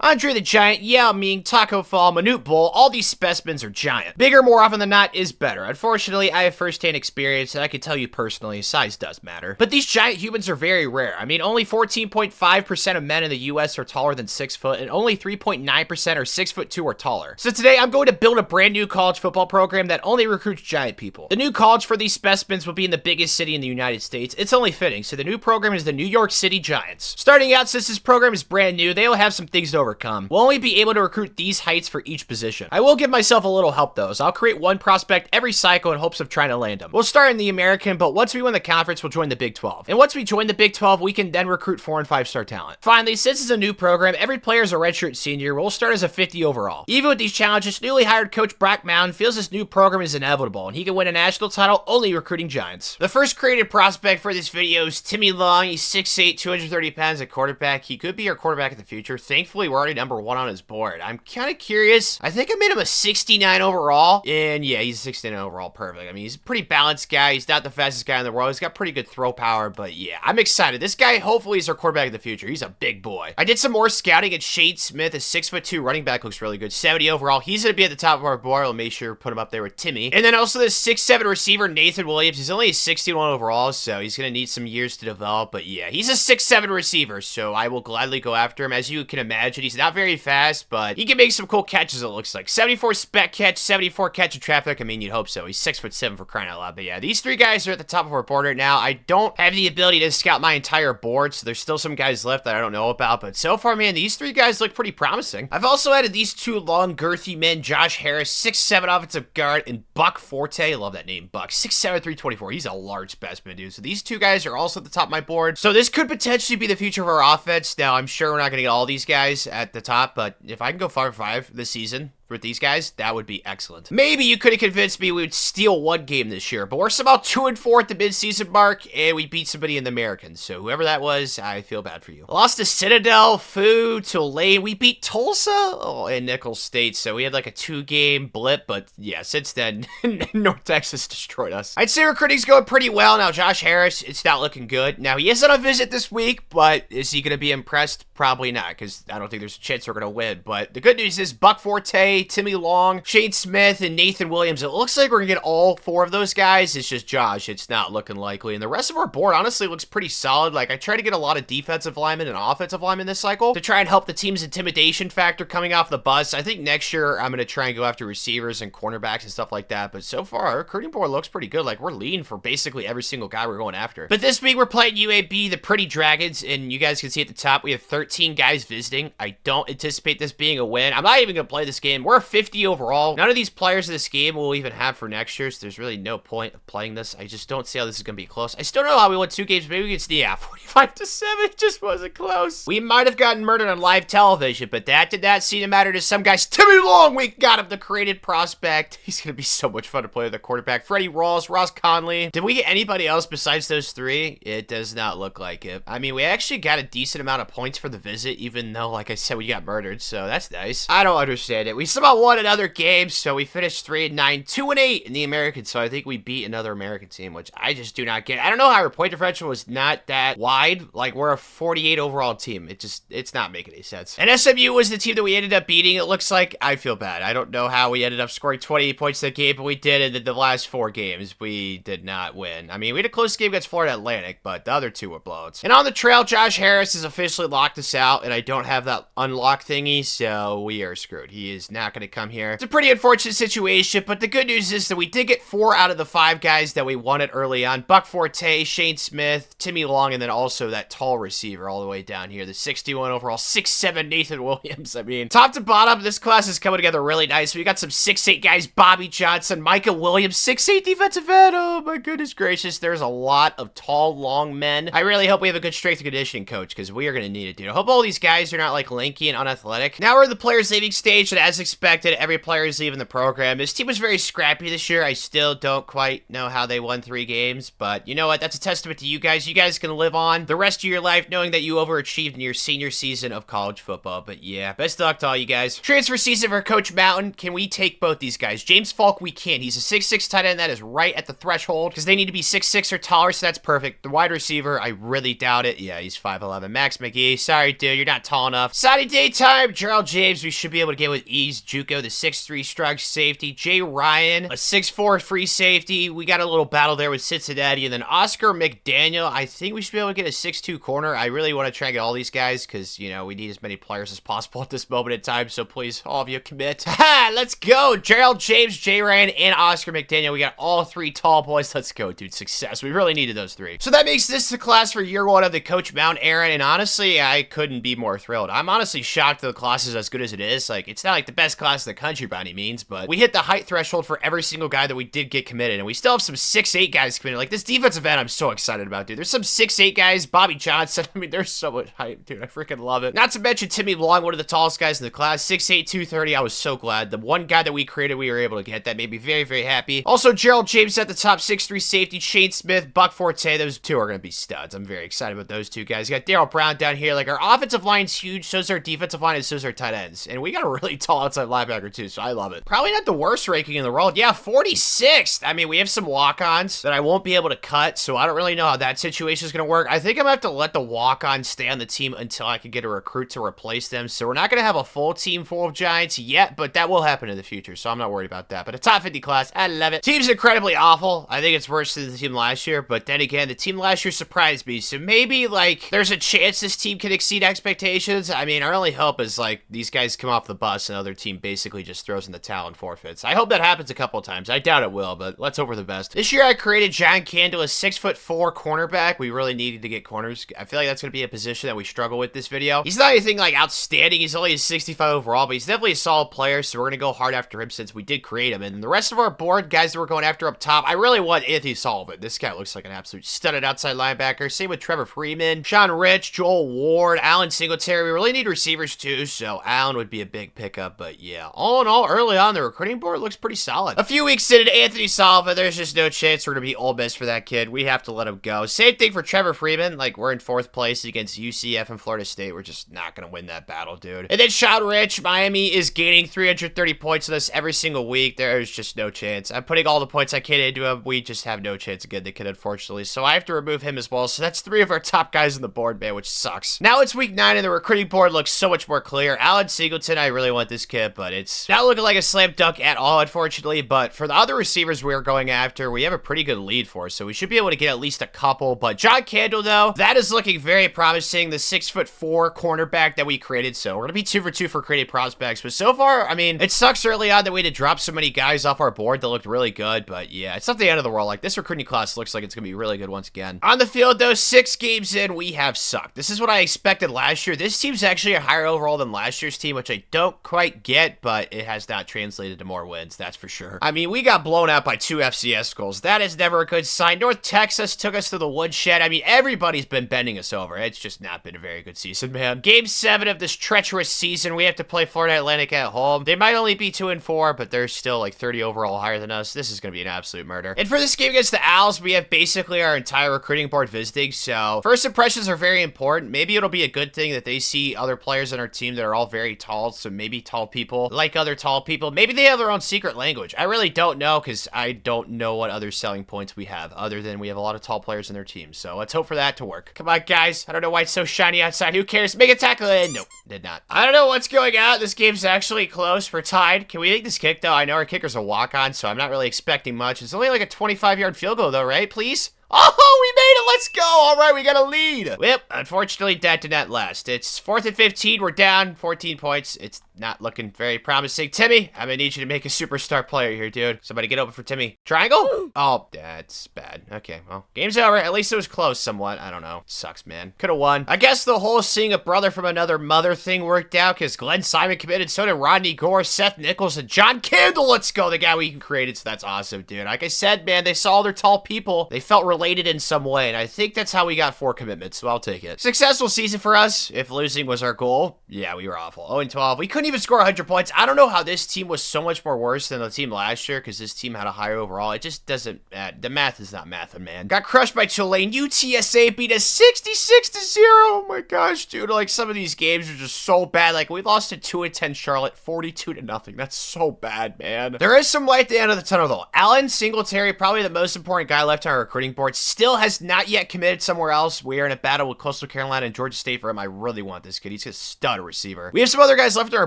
Andre the Giant, Yao Ming, Taco Fall, Manute Bull, all these specimens are giant. Bigger more often than not is better. Unfortunately, I have first-hand experience, and I can tell you personally, size does matter. But these giant humans are very rare. I mean, only 14.5% of men in the US are taller than 6 foot, and only 3.9% are 6'2" or taller. So today, I'm going to build a brand new college football program that only recruits giant people. The new college for these specimens will be in the biggest city in the United States. It's only fitting, so the new program is the New York City Giants. Starting out, since this program is brand new, they will have some things to overcome. We'll only be able to recruit these heights for each position. I will give myself a little help though, so I'll create one prospect every cycle in hopes of trying to land them. We'll start in the American, but once we win the conference, we'll join the Big 12. And once we join the Big 12, we can then recruit 4- and 5-star talent. Finally, since it's a new program, every player is a redshirt senior. We'll start as a 50 overall. Even with these challenges, newly hired coach Brock Mountain feels this new program is inevitable, and he can win a national title only recruiting giants. The first created prospect for this video is Timmy Long. He's 6'8", 230 pounds at quarterback. He could be our quarterback in the future. Thankfully, we're already number 1 on his board. I'm kind of curious. I think I made him a 69 overall, and yeah, he's a 69 overall. Perfect. I mean, he's a pretty balanced guy. He's not the fastest guy in the world. He's got pretty good throw power, but yeah, I'm excited. This guy hopefully is our quarterback in the future. He's a big boy. I did some more scouting at Shade Smith. A 6'2" running back looks really good. 70 overall. He's going to be at the top of our board. I'll make sure to put him up there with Timmy. And then also this 6'7" receiver, Nathan Williams. He's only a 61 overall, so he's going to need some years to develop, but yeah, he's a 6'7" receiver, so I will gladly go after him. As you can imagine, he's not very fast, but he can make some cool catches, it looks like. 74 spec catch, 74 catch in traffic. I mean, you'd hope so. He's 6'7" for crying out loud. But yeah, these three guys are at the top of our board right now. I don't have the ability to scout my entire board, so there's still some guys left that I don't know about. But so far, man, these three guys look pretty promising. I've also added these two long, girthy men, Josh Harris, 6'7" offensive guard, and Buck Forte. I love that name, Buck. 6'7", 324. He's a large specimen, dude. So these two guys are also at the top of my board. So this could potentially be the future of our offense. Now, I'm sure we're not going to get all these guys at the top, but if I can go 5-5 this season with these guys, that would be excellent. Maybe you could have convinced me we would steal one game this year, but we're somehow 2-4 at the mid-season mark, and we beat somebody in the American. So whoever that was, I feel bad for you. Lost to Citadel, Fu, Tulane. We beat Tulsa and Nicholls State, so we had like a 2-game blip, but yeah, since then, North Texas destroyed us. I'd say recruiting's going pretty well. Now, Josh Harris, it's not looking good. Now, he is on a visit this week, but is he going to be impressed? Probably not, because I don't think there's a chance we're going to win. But the good news is Buck Forte, Timmy Long, Shade Smith, and Nathan Williams. It looks like we're going to get all 4 of those guys. It's just Josh. It's not looking likely. And the rest of our board, honestly, looks pretty solid. Like, I try to get a lot of defensive linemen and offensive linemen this cycle to try and help the team's intimidation factor coming off the bus. I think next year I'm going to try and go after receivers and cornerbacks and stuff like that. But so far, our recruiting board looks pretty good. Like, we're leading for basically every single guy we're going after. But this week, we're playing UAB, the Pretty Dragons, and you guys can see at the top, we have 13 guys visiting. I don't anticipate this being a win. I'm not even going to play this game. We're a 50 overall. None of these players in this game will even have for next year, so there's really no point of playing this. I just don't see how this is going to be close. I still don't know how we won 2 games. Maybe we could, yeah, 45-7. It just wasn't close. We might have gotten murdered on live television, but that did not seem to matter to some guys. Timmy Long, we got him, the created prospect. He's going to be so much fun to play with the quarterback. Freddie Rawls, Ross Conley. Did we get anybody else besides those 3? It does not look like it. I mean, we actually got a decent amount of points for the visit, even though, like I said, we got murdered, so that's nice. I don't understand it. We somehow won another game, so we finished 3-9, 2-8 in the American, so I think we beat another American team, which I just do not get. I don't know how our point differential was not that wide. Like, we're a 48 overall team. It's not making any sense. And SMU was the team that we ended up beating, it looks like. I feel bad. I don't know how we ended up scoring 28 points in the game, but we did, and the last 4 games, we did not win. I mean, we had a close game against Florida Atlantic, but the other 2 were blowouts. And on the trail, Josh Harris has officially locked us out, and I don't have that unlock thingy, so we are screwed. He is not going to come here. It's a pretty unfortunate situation, but the good news is that we did get 4 out of the 5 guys that we wanted early on. Buck Forte, Shane Smith, Timmy Long, and then also that tall receiver all the way down here, the 61 overall, 6'7" Nathan Williams. I mean, top to bottom, this class is coming together really nice. We got some 6'8" guys, Bobby Johnson, Micah Williams, 6'8" defensive end. Oh my goodness gracious, there's a lot of tall, long men. I really hope we have a good strength and conditioning coach, because we are going to need it, dude. I hope all these guys are not like lanky and unathletic. Now we're in the player saving stage, and as expected. Every player is leaving the program. This team was very scrappy this year. I still don't quite know how they won 3 games, but you know what? That's a testament to you guys. You guys can live on the rest of your life knowing that you overachieved in your senior season of college football. But yeah, best of luck to all you guys. Transfer season for Coach Mountain. Can we take both these guys? James Falk, we can. He's a 6'6" tight end. That is right at the threshold because they need to be 6'6" or taller, so that's perfect. The wide receiver, I really doubt it. Yeah, he's 5'11". Max McGee, sorry, dude, you're not tall enough. Sunny daytime, Gerald James, we should be able to get with ease. Juco, the 6'3" strike safety. Jay Ryan, a 6'4" free safety. We got a little battle there with Cincinnati. And then Oscar McDaniel, I think we should be able to get a 6'2" corner. I really want to try and get all these guys because, you know, we need as many players as possible at this moment in time. So please, all of you commit. Ha! Let's go. Gerald James, Jay Ryan, and Oscar McDaniel. We got all 3 tall boys. Let's go, dude. Success. We really needed those 3. So that makes this the class for year 1 of the Coach Mountain era. And honestly, I couldn't be more thrilled. I'm honestly shocked that the class is as good as it is. Like, it's not like the best class in the country by any means, but we hit the height threshold for every single guy that we did get committed. And we still have some 6'8" guys committed. Like, this defensive end, I'm so excited about, dude. There's some 6'8" guys. Bobby Johnson. I mean, there's so much hype, dude. I freaking love it. Not to mention Timmy Long, one of the tallest guys in the class. 6'8", 230. I was so glad. The one guy that we created, we were able to get. That made me very, very happy. Also, Gerald James at the top, 6'3" safety. Shane Smith, Buck Forte. Those 2 are going to be studs. I'm very excited about those 2 guys. You got Darryl Brown down here. Like, our offensive line's huge. So's our defensive line, and so's our tight ends. And we got a really tall outside linebacker, too, so I love it. Probably not the worst ranking in the world. Yeah, 46th. I mean, we have some walk-ons that I won't be able to cut, so I don't really know how that situation is going to work. I think I'm going to have to let the walk-ons stay on the team until I can get a recruit to replace them. So we're not going to have a full team full of Giants yet, but that will happen in the future, so I'm not worried about that. But a top 50 class, I love it. Team's incredibly awful. I think it's worse than the team last year, but then again, the team last year surprised me, so maybe, like, there's a chance this team can exceed expectations. I mean, our only hope is, like, these guys come off the bus and other team basically just throws in the towel and forfeits. I hope that happens a couple of times. I doubt it will, but let's hope for the best. This year, I created John Candle, a 6'4" cornerback. We really needed to get corners. I feel like that's going to be a position that we struggle with this video. He's not anything, like, outstanding. He's only a 65 overall, but he's definitely a solid player, so we're going to go hard after him since we did create him. And the rest of our board, guys that we're going after up top, I really want Anthony Sullivan. This guy looks like an absolute studded outside linebacker. Same with Trevor Freeman, Sean Rich, Joel Ward, Alan Singletary. We really need receivers too, so Allen would be a big pickup, but yeah. All in all, early on, the recruiting board looks pretty solid. A few weeks into Anthony Sullivan, there's just no chance we're going to be Ole Miss for that kid. We have to let him go. Same thing for Trevor Freeman. Like, we're in 4th place against UCF and Florida State. We're just not going to win that battle, dude. And then Sean Rich, Miami is gaining 330 points with us every single week. There's just no chance. I'm putting all the points I can into him. We just have no chance of getting the kid, unfortunately. So I have to remove him as well. So that's 3 of our top guys on the board, man, which sucks. Now it's week 9 and the recruiting board looks so much more clear. Alan Singleton, I really want this kid, but it's not looking like a slam dunk at all, unfortunately. But for the other receivers we're going after, we have a pretty good lead for, so we should be able to get at least a couple. But John Candle, though, that is looking very promising. The 6'4" cornerback that we created, so we're gonna be 2 for 2 for created prospects. But so far, I mean, it sucks early on that we had to drop so many guys off our board that looked really good. But yeah, it's not the end of the world. Like, this recruiting class looks like it's gonna be really good once again. On the field, though, 6 games in, we have sucked. This is what I expected last year. This team's actually a higher overall than last year's team, which I don't quite get, but it has not translated to more wins, that's for sure. I mean, we got blown out by 2 FCS schools. That is never a good sign. North Texas took us to the woodshed. I mean, everybody's been bending us over. It's just not been a very good season, man. Game 7 of this treacherous season, we have to play Florida Atlantic at home. They might only be 2-4, but they're still like 30 overall higher than us. This is going to be an absolute murder. And for this game against the Owls, we have basically our entire recruiting board visiting, so first impressions are very important. Maybe it'll be a good thing that they see other players on our team that are all very tall, so maybe tall people like other tall people. Maybe they have their own secret language. I really don't know, because I don't know what other selling points we have, other than we have a lot of tall players in their team, so let's hope for that to work. Come on, guys. I don't know why it's so shiny outside. Who cares? Make a tackle. Nope, did not. I don't know what's going on. This game's actually close. We're tied. Can we make this kick, though? I know our kicker's a walk-on, so I'm not really expecting much. It's only like a 25-yard field goal, though, right? Please? Oh, we made it. Let's go. All right, we got a lead. Well, unfortunately, that did not last. It's 4th and 15. We're down 14 points. It's not looking very promising. Timmy, I'm going to need you to make a superstar player here, dude. Somebody get open for Timmy. Triangle? Oh, that's bad. Okay, well, game's over. At least it was close somewhat. I don't know. It sucks, man. Could have won. I guess the whole seeing a brother from another mother thing worked out because Glenn Simon committed. So did Rodney Gore, Seth Nichols, and John Candle. Let's go. The guy we created, so that's awesome, dude. Like I said, man, they saw their tall people. They felt related in some way. Tulane. I think that's how we got 4 commitments, so I'll take it. Successful season for us. If losing was our goal, yeah, we were awful. 0-12. We couldn't even score 100 points. I don't know how this team was so much more worse than the team last year, because this team had a higher overall. It just doesn't, the math is not mathing, man. Got crushed by Tulane. UTSA beat us 66-0. Oh my gosh, dude. Like, some of these games are just so bad. Like, we lost to 2-10 Charlotte, 42-0. That's so bad, man. There is some light at the end of the tunnel, though. Alan Singletary, probably the most important guy left on our recruiting board, still has not yet committed somewhere else. We are in a battle with Coastal Carolina and Georgia State for him. I really want this kid. He's a stud receiver. We have some other guys left on our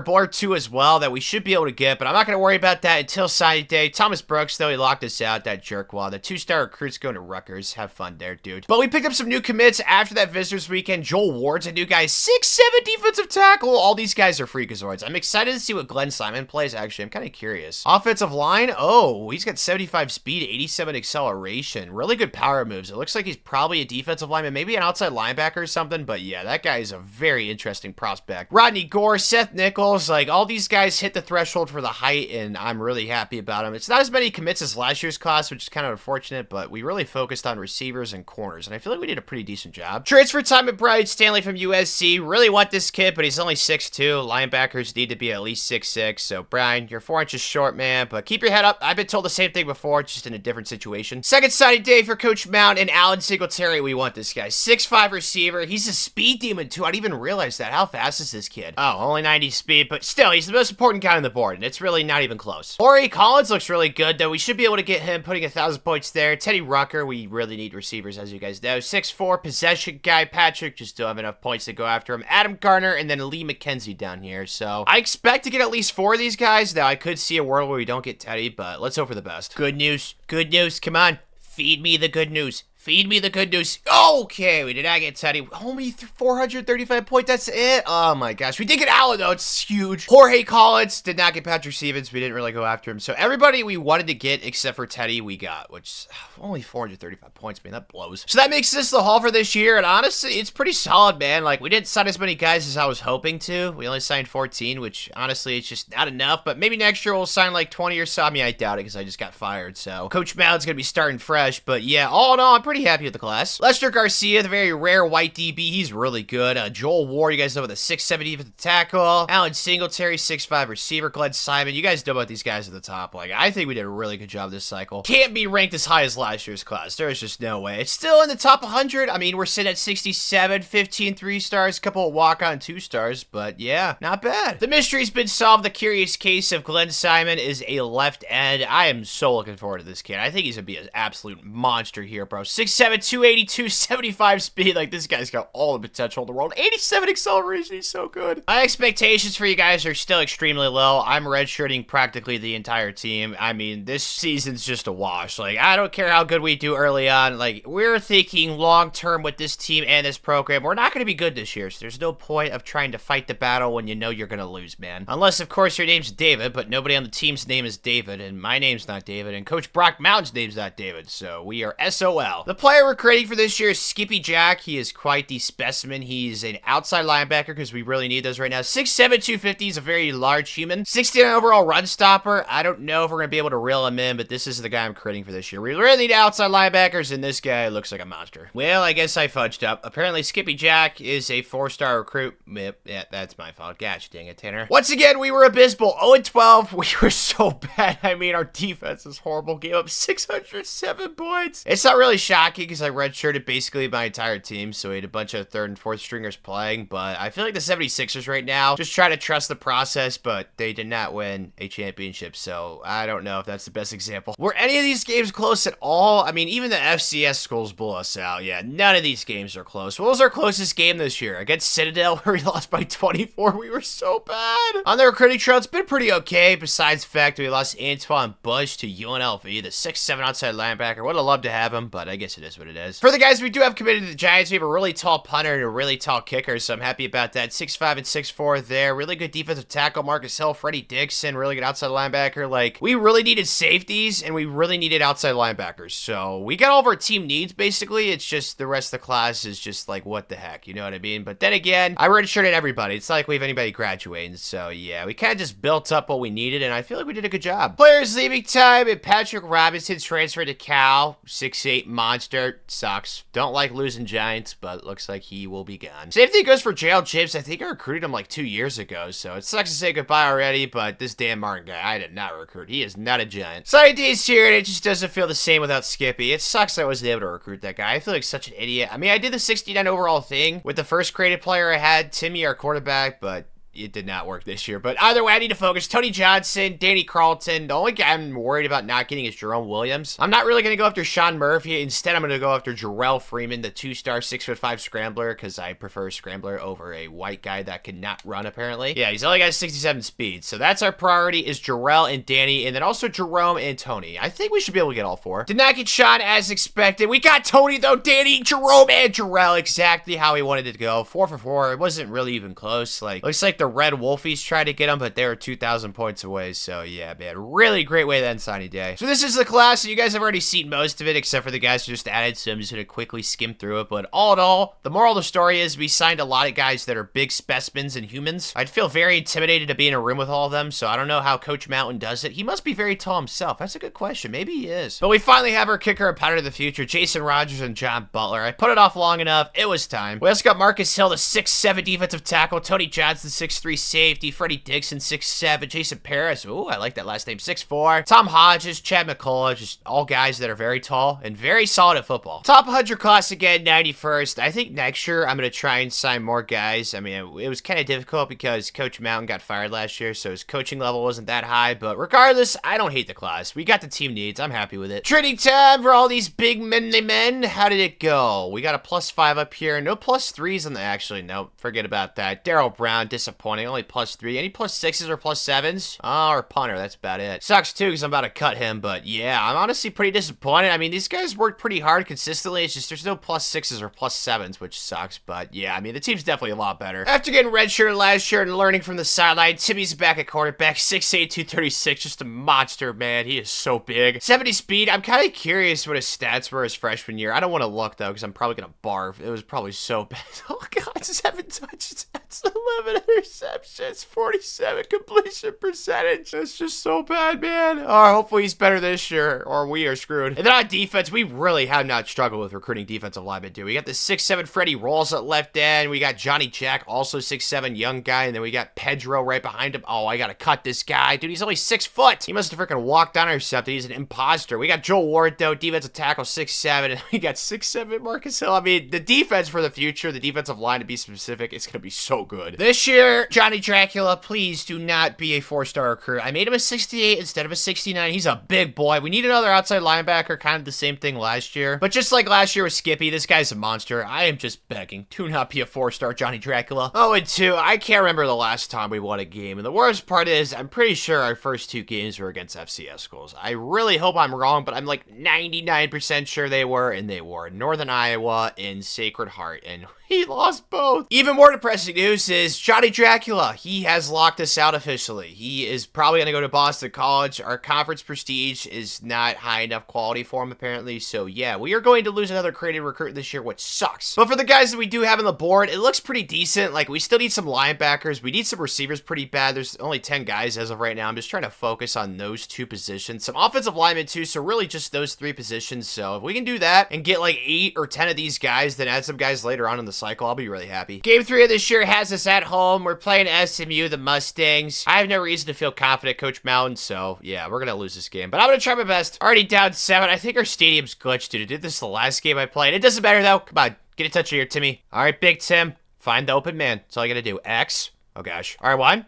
board, too, as well, that we should be able to get, but I'm not going to worry about that until signing day. Thomas Brooks, though, he locked us out, that jerkwad. The 2-star recruit's going to Rutgers. Have fun there, dude. But we picked up some new commits after that visitors weekend. Joel Ward's a new guy, 6'7" defensive tackle. All these guys are freakazoids. I'm excited to see what Glenn Simon plays, actually. I'm kind of curious. Offensive line, oh, he's got 75 speed, 87 acceleration. Really good power moves. It looks like he's probably a defensive lineman, maybe an outside linebacker or something, but yeah, that guy is a very interesting prospect. Rodney Gore, Seth Nichols, like, all these guys hit the threshold for the height, and I'm really happy about them. It's not as many commits as last year's class, which is kind of unfortunate, but we really focused on receivers and corners, and I feel like we did a pretty decent job. Transfer time at Brian Stanley from USC. Really want this kid, but he's only 6'2". Linebackers need to be at least 6'6". So, Brian, you're 4 inches short, man, but keep your head up. I've been told the same thing before, just in a different situation. Second signing day for Coach Mount and Alan Singletary. We want this guy. 6'5" receiver. He's a speed demon, too. I didn't even realize that. How fast is this kid? Oh, only 90 speed, but still, he's the most important guy on the board, and it's really not even close. Ori Collins looks really good, though. We should be able to get him putting 1,000 points there. Teddy Rucker, we really need receivers, as you guys know. 6'4", possession guy. Patrick, just don't have enough points to go after him. Adam Garner, and then Lee McKenzie down here. So I expect to get at least 4 of these guys. Now, I could see a world where we don't get Teddy, but let's hope for the best. Good news. Good news. Come on. Feed me the good news. Feed me the good news. Okay, we did not get Teddy. Only 435 points. That's it. Oh my gosh. We did get Allen, though. It's huge. Jorge Collins did not get Patrick Stevens. We didn't really go after him. So everybody we wanted to get except for Teddy, we got, which only 435 points, man. That blows. So that makes this the haul for this year. And honestly, it's pretty solid, man. Like, we didn't sign as many guys as I was hoping to. We only signed 14, which honestly, it's just not enough. But maybe next year we'll sign like 20 or so. I mean, I doubt it because I just got fired. So Coach Mount's going to be starting fresh. But yeah, all in all, I'm pretty happy with the class. Lester Garcia, the very rare white DB, he's really good. Joel Ward, you guys know, with a 6'7" defensive tackle. Alan Singletary, 6'5" receiver. Glenn Simon, you guys know about these guys at the top. Like, I think we did a really good job this cycle. Can't be ranked as high as last year's class. There's just no way. It's still in the top 100. I mean, we're sitting at 67, 15 3-stars, a couple of walk-on 2-stars, but yeah, not bad. The mystery's been solved. The curious case of Glenn Simon is a left end. I am so looking forward to this kid. I think he's gonna be an absolute monster here, bro. 6'7", 280. 75 speed. Like, this guy's got all the potential in the world. 87 acceleration. He's so good. My expectations for you guys are still extremely low. I'm redshirting practically the entire team. I mean, this season's just a wash. Like, I don't care how good we do early on. Like, we're thinking long-term with this team and this program. We're not going to be good this year, so there's no point of trying to fight the battle when you know you're going to lose, man. Unless, of course, your name's David, but nobody on the team's name is David, and my name's not David, and Coach Brock Mountain's name's not David, so we are SOL. The player we're creating for this year is Skippy Jack. He is quite the specimen. He's an outside linebacker because we really need those right now. 6'7", 250. He's a very large human. 69 overall run stopper. I don't know if we're going to be able to reel him in, but this is the guy I'm creating for this year. We really need outside linebackers, and this guy looks like a monster. Well, I guess I fudged up. Apparently, Skippy Jack is a 4-star recruit. Yeah, that's my fault. Gosh, dang it, Tanner. Once again, we were abysmal. 0-12. We were so bad. I mean, our defense is horrible. Gave up 607 points. It's not really shocking because I redshirted basically my entire team, so we had a bunch of 3rd and 4th stringers playing, but I feel like the 76ers right now just try to trust the process, but they did not win a championship, so I don't know if that's the best example. Were any of these games close at all? I mean, even the FCS schools blew us out. Yeah, none of these games are close. What was our closest game this year? Against Citadel, where we lost by 24. We were so bad. On the recruiting trail, it's been pretty okay, besides the fact we lost Antoine Bush to UNLV, the 6'7" outside linebacker. Would have loved to have him, but I guess it is what it is. For the guys we do have committed to the Giants, we have a really tall punter and a really tall kicker, so I'm happy about that. 6'5" and 6'4" there. Really good defensive tackle, Marcus Hill, Freddie Dixon, really good outside linebacker. Like, we really needed safeties, and we really needed outside linebackers, so we got all of our team needs, basically. It's just the rest of the class is just like, what the heck, you know what I mean? But then again, I redshirted everybody. It's not like we have anybody graduating, so yeah, we kind of just built up what we needed, and I feel like we did a good job. Players leaving time, and Patrick Robinson transferred to Cal, 6'8" monster. monster. Sucks. Don't like losing Giants, but looks like he will be gone. Same thing goes for Gerald James. I think I recruited him like 2 years ago, so it sucks to say goodbye already, but this Dan Martin guy, I did not recruit. He is not a Giant. Sorry, D's here, and it just doesn't feel the same without Skippy. It sucks I wasn't able to recruit that guy. I feel like such an idiot. I mean, I did the 69 overall thing with the first created player I had, Timmy, our quarterback, but it did not work this year. But either way, I need to focus. Tony Johnson, Danny Carlton. The only guy I'm worried about not getting is Jerome Williams. I'm not really going to go after Sean Murphy. Instead, I'm going to go after Jarrell Freeman, the 2-star 6'5" scrambler, because I prefer a scrambler over a white guy that cannot run, apparently. Yeah, he's only got 67 speed. So that's our priority, is Jarrell and Danny, and then also Jerome and Tony. I think we should be able to get all 4. Did not get Sean as expected. We got Tony, though. Danny, Jerome, and Jarrell. Exactly how he wanted it to go. 4 for 4. It wasn't really even close. Like, looks like the Red Wolfies tried to get him, but they were 2,000 points away. So yeah, man, really great way to end signing day. So this is the class. So you guys have already seen most of it, except for the guys who just added. So I'm just gonna quickly skim through it. But all in all, the moral of the story is we signed a lot of guys that are big specimens and humans. I'd feel very intimidated to be in a room with all of them. So I don't know how Coach Mountain does it. He must be very tall himself. That's a good question. Maybe he is. But we finally have our kicker and punter of the future, Jason Rogers and John Butler. I put it off long enough. It was time. We also got Marcus Hill, the 6'7" defensive tackle, Tony Johnson, 6'3" safety, Freddie Dixon, 6'7", Jason Paris, ooh, I like that last name, 6'4", Tom Hodges, Chad McCullough, just all guys that are very tall and very solid at football. Top 100 class again, 91st. I think next year I'm going to try and sign more guys. I mean, it was kind of difficult because Coach Mountain got fired last year, so his coaching level wasn't that high, but regardless, I don't hate the class. We got the team needs. I'm happy with it. Trading time for all these big manly men. How did it go? We got a +5 up here. No +3s on the, actually, nope, forget about that. Daryl Brown, disappointing, only +3. Any +6s or +7s? Oh, or punter, that's about it. Sucks too, because I'm about to cut him, but yeah, I'm honestly pretty disappointed. I mean, these guys worked pretty hard consistently. It's just there's no +6s or +7s, which sucks, but yeah, I mean, the team's definitely a lot better. After getting redshirted last year and learning from the sideline, Timmy's back at quarterback, 6'8", 236, just a monster, man. He is so big. 70 speed, I'm kind of curious what his stats were his freshman year. I don't want to look, though, because I'm probably going to barf. It was probably so bad. Oh, God, 7 touchdowns, 11 interceptions, 47 completion percentage. That's just so bad, man. Oh, hopefully he's better this year, or we are screwed. And then on defense, we really have not struggled with recruiting defensive linemen, dude. We got the 6'7" Freddie Rolls at left end. We got Johnny Jack, also 6'7", young guy. And then we got Pedro right behind him. Oh, I gotta cut this guy. Dude, he's only 6 foot. He must have freaking walked on or something. He's an imposter. We got Joel Ward, though, defensive tackle, 6'7". And we got 6'7" Marcus Hill. I mean, the defense for the future, the defensive line to be specific, is gonna be so good. This year, Johnny Dracula, please do not be a 4-star recruit. I made him a 68 instead of a 69. He's a big boy. We need another outside linebacker, kind of the same thing last year. But just like last year with Skippy, this guy's a monster. I am just begging. Do not be a 4-star Johnny Dracula. Oh, and 2, I can't remember the last time we won a game. And the worst part is, I'm pretty sure our first 2 games were against FCS schools. I really hope I'm wrong, but I'm like 99% sure they were, and they were. Northern Iowa and Sacred Heart, and he lost both. Even more depressing news is Johnny Dracula. He has locked us out officially. He is probably going to go to Boston College. Our conference prestige is not high enough quality for him, apparently. So yeah, we are going to lose another created recruit this year, which sucks. But for the guys that we do have on the board, it looks pretty decent. Like, we still need some linebackers. We need some receivers pretty bad. There's only 10 guys as of right now. I'm just trying to focus on those 2 positions. Some offensive linemen too, so really just those 3 positions. So if we can do that and get like 8 or 10 of these guys, then add some guys later on in the cycle, I'll be really happy. Game 3 of this year has us at home. We're playing SMU, the Mustangs. I have no reason to feel confident, Coach Mountain, so yeah, we're gonna lose this game, but I'm gonna try my best. Already down 7. I think our stadium's glitched, dude. I did this the last game I played. It doesn't matter, though. Come on, get a touch here, Timmy. All right, Big Tim, find the open man. That's all you gotta do. X. Oh, gosh. All right, 1.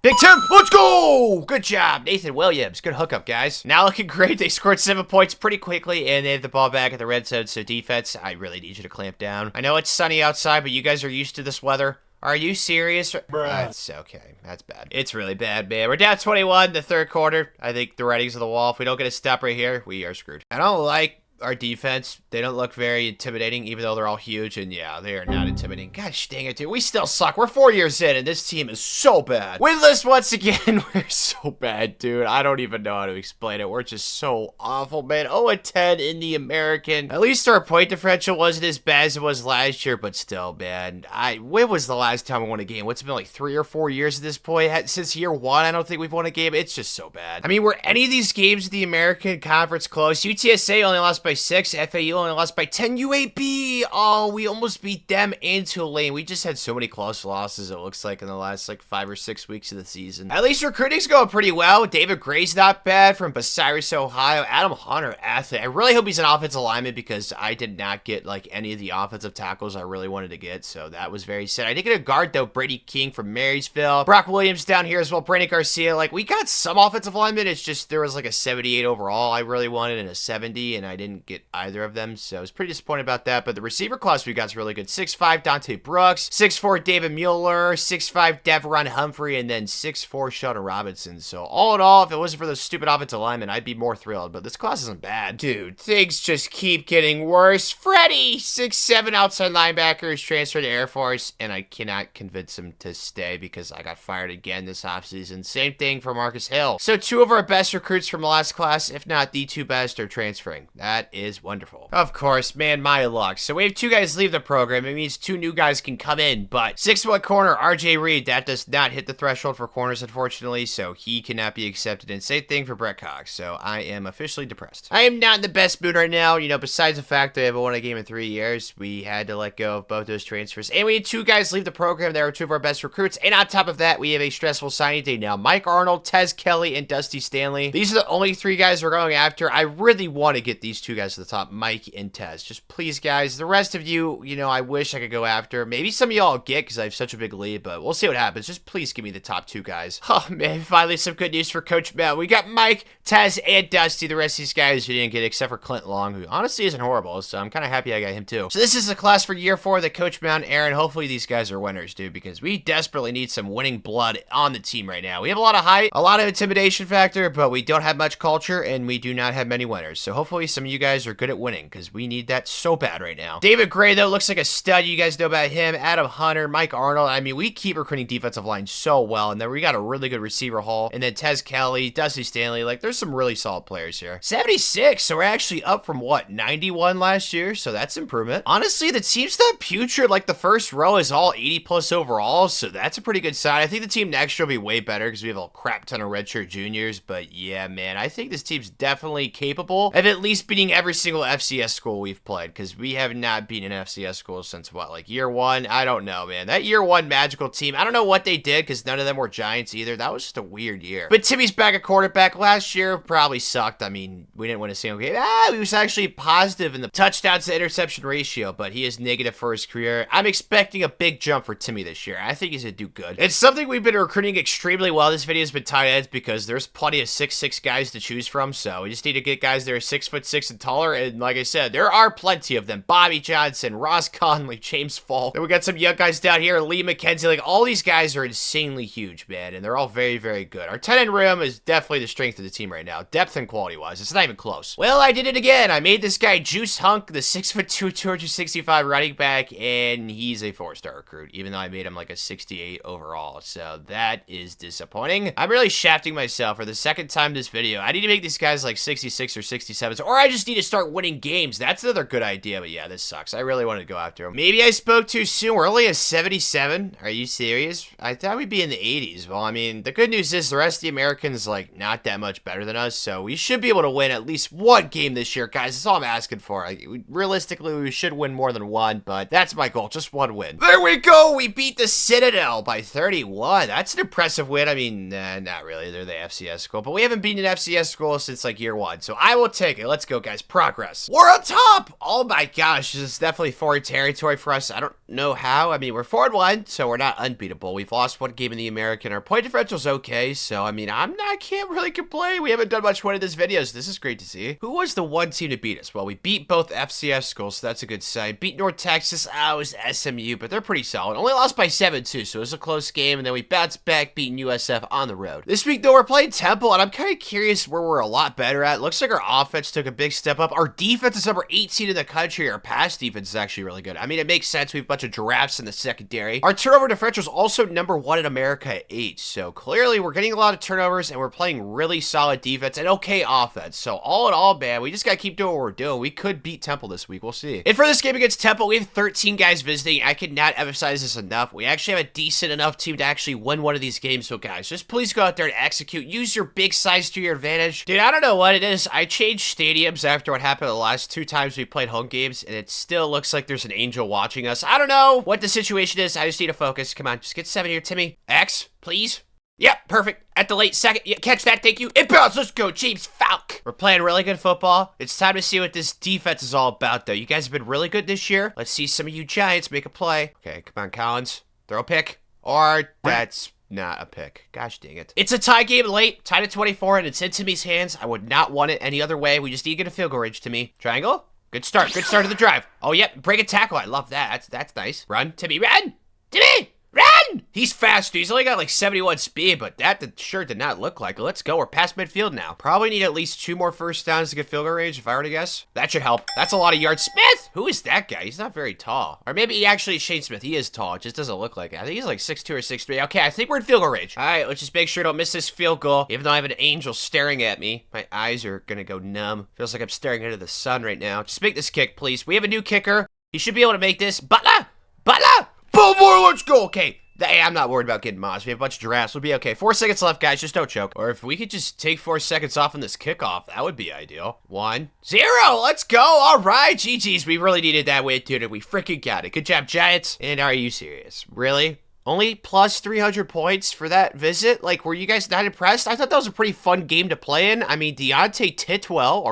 Big Tim, let's go! Good job, Nathan Williams. Good hookup, guys. Now looking great. They scored 7 points pretty quickly, and they have the ball back at the red zone, so defense, I really need you to clamp down. I know it's sunny outside, but you guys are used to this weather. Are you serious? That's okay. That's bad. It's really bad, man. We're down 21 the 3rd quarter. I think the writing's on the wall. If we don't get a stop right here, we are screwed. I don't like our defense. They don't look very intimidating, even though they're all huge, and yeah, they are not intimidating. Gosh dang it, dude. We still suck. We're 4 years in, and this team is so bad. Winless once again. We're so bad, dude. I don't even know how to explain it. We're just so awful, man. 0-10 in the American. At least our point differential wasn't as bad as it was last year, but still, man. When was the last time we won a game? What's it been, like 3 or 4 years at this point? Since year 1, I don't think we've won a game. It's just so bad. I mean, were any of these games in the American Conference close? UTSA only lost by by 6. FAU only lost by 10. UAB, oh, we almost beat them and Tulane. We just had so many close losses, it looks like, in the last, like, 5 or 6 weeks of the season. At least recruiting's going pretty well. David Gray's not bad from Bucyrus, Ohio. Adam Hunter, athlete. I really hope he's an offensive lineman because I did not get, like, any of the offensive tackles I really wanted to get, so that was very sad. I did get a guard, though, Brady King from Marysville. Brock Williams down here as well. Brandon Garcia. Like, we got some offensive linemen. It's just there was, like, a 78 overall I really wanted and a 70, and I didn't get either of them, so I was pretty disappointed about that. But the receiver class we got is really good. 6'5", Dante Brooks. 6'4", David Mueller. 6'5", Deveron Humphrey, and then 6'4", Sheldon Robinson. So all in all, if it wasn't for those stupid offensive linemen, I'd be more thrilled. But this class isn't bad. Dude, things just keep getting worse. Freddie, 6'7", outside linebackers, transferred to Air Force, and I cannot convince him to stay because I got fired again this offseason. Same thing for Marcus Hill. So 2 of our best recruits from the last class, if not the 2 best, are transferring. That is wonderful. Of course, man, my luck. So we have 2 guys leave the program. It means 2 new guys can come in, but 6-foot corner, RJ Reed, that does not hit the threshold for corners, unfortunately, so he cannot be accepted. And same thing for Brett Cox, so I am officially depressed. I am not in the best mood right now, you know, besides the fact that I haven't won a game in 3 years. We had to let go of both those transfers, and we had 2 guys leave the program. They were 2 of our best recruits, and on top of that, we have a stressful signing day now. Mike Arnold, Tez Kelly, and Dusty Stanley. These are the only 3 guys we're going after. I really want to get these 2 guys to the top, Mike and Tez. Just please, guys. The rest of you, you know, I wish I could go after. Maybe some of y'all get because I have such a big lead, but we'll see what happens. Just please give me the top 2 guys. Oh, man, finally some good news for Coach Mel. We got Mike, Tez, and Dusty. The rest of these guys we didn't get except for Clint Long, who honestly isn't horrible, so I'm kind of happy I got him too. So this is the class for year 4 that Coach Mel and Aaron. Hopefully these guys are winners, dude, because we desperately need some winning blood on the team right now. We have a lot of height, a lot of intimidation factor, but we don't have much culture, and we do not have many winners. So hopefully some of you guys are good at winning, because we need that so bad right now. David Gray, though, looks like a stud. You guys know about him. Adam Hunter, Mike Arnold. I mean, we keep recruiting defensive line so well, and then we got a really good receiver haul. And then Tez Kelly, Dusty Stanley. Like, there's some really solid players here. 76, so we're actually up from, what, 91 last year? So that's improvement. Honestly, the team's not putrid. Like, the first row is all 80+ overall, so that's a pretty good sign. I think the team next year will be way better because we have a crap ton of redshirt juniors. But yeah, man, I think this team's definitely capable of at least beating every single FCS school we've played, because we have not beaten an FCS school since, what, like year 1? I don't know, man. That year 1 magical team, I don't know what they did because none of them were Giants either. That was just a weird year. But Timmy's back at quarterback. Last year probably sucked. I mean, we didn't win a single game. He was actually positive in the touchdowns to interception ratio, but he is negative for his career. I'm expecting a big jump for Timmy this year. I think he's gonna do good. It's something we've been recruiting extremely well. This video has been tight ends because there's plenty of 6'6" guys to choose from, so we just need to get guys that are 6'6" and taller, and like I said, there are plenty of them. Bobby Johnson, Ross Conley, James Falk. Then we got some young guys down here, Lee McKenzie. Like, all these guys are insanely huge, man, and they're all very, very good. Our tight end room is definitely the strength of the team right now, depth and quality-wise. It's not even close. Well, I did it again. I made this guy Juice Hunk, the 6'2", 265 running back, and he's a 4-star recruit, even though I made him like a 68 overall, so that is disappointing. I'm really shafting myself for the second time this video. I need to make these guys like 66 or 67s, or I just need to start winning games. That's another good idea, but yeah, this sucks. I really wanted to go after him. Maybe I spoke too soon. We're only a 77. Are you serious? I thought we'd be in the 80s. Well, I mean, the good news is the rest of the Americans, like, not that much better than us, so we should be able to win at least 1 game this year, guys. That's all I'm asking for. Realistically, we should win more than 1, but that's my goal. Just 1 win. There we go. We beat the Citadel by 31. That's an impressive win. I mean, not really. They're the FCS school, but we haven't beaten an FCS school since like year 1, so I will take it. Let's go, guys. Progress. We're on top. Oh my gosh, this is definitely foreign territory for us. I don't know how. I mean, we're 4-1, so we're not unbeatable. We've lost 1 game in the American. Our point differential's okay, so I mean, I can't really complain. We haven't done much winning this video, so this is great to see. Who was the 1 team to beat us? Well, we beat both FCS schools, so that's a good sign. Beat North Texas. It was SMU, but they're pretty solid. Only lost by 7 too, so it was a close game, and then we bounced back, beating USF on the road. This week, though, we're playing Temple, and I'm kind of curious where we're a lot better at. Looks like our offense took a big step up. Our defense is number 18 in the country. Our pass defense is actually really good. I mean, it makes sense. We have a bunch of giraffes in the secondary. Our turnover differential is also number 1 in America at 8, so clearly we're getting a lot of turnovers, and we're playing really solid defense and okay offense. So all in all, man, we just got to keep doing what we're doing. We could beat Temple this week. We'll see. And for this game against Temple, we have 13 guys visiting. I could not emphasize this enough. We actually have a decent enough team to actually win one of these games. So guys, just please go out there and execute. Use your big size to your advantage. Dude, I don't know what it is. I changed stadiums after what happened the last 2 times we played home games, and it still looks like there's an angel watching us. I don't know what the situation is. I just need to focus. Come on, just get 7 here, Timmy. X, please. Yep, perfect. At the late second. Yeah, catch that, thank you. Inbounds, let's go, James Falk. We're playing really good football. It's time to see what this defense is all about, though. You guys have been really good this year. Let's see some of you Giants make a play. Okay, come on, Collins. Throw a pick. Or that's not a pick. Gosh dang it. It's a tie game late, tied at 24, and it's in Timmy's hands. I would not want it any other way. We just need to get a field goal range, Timmy. Triangle. Good start. Good start of the drive. Oh, yep. Break a tackle. I love that. That's nice. Run, Timmy. Run. Timmy. Run! He's fast, dude. He's only got like 71 speed, but that sure did not look like it. Let's go. We're past midfield now. Probably need at least 2 more first downs to get field goal range, if I were to guess. That should help. That's a lot of yards. Smith! Who is that guy? He's not very tall. Or maybe he actually is Shane Smith. He is tall. It just doesn't look like it. I think he's like 6'2 or 6'3. Okay, I think we're in field goal range. All right, let's just make sure I don't miss this field goal, even though I have an angel staring at me. My eyes are gonna go numb. Feels like I'm staring into the sun right now. Just make this kick, please. We have a new kicker. He should be able to make this. Butler! Butler! Boom, boy, let's go. Okay. Hey, I'm not worried about getting mossed. We have a bunch of giraffes. We'll be okay. 4 seconds left, guys. Just don't choke. Or if we could just take 4 seconds off on this kickoff, that would be ideal. 1, 0. Let's go. All right. GG's. We really needed that win, dude. And we freaking got it. Good job, Giants. And are you serious? Really? Only plus 300 points for that visit? Like, were you guys not impressed? I thought that was a pretty fun game to play in. I mean, Deontay Tidwell,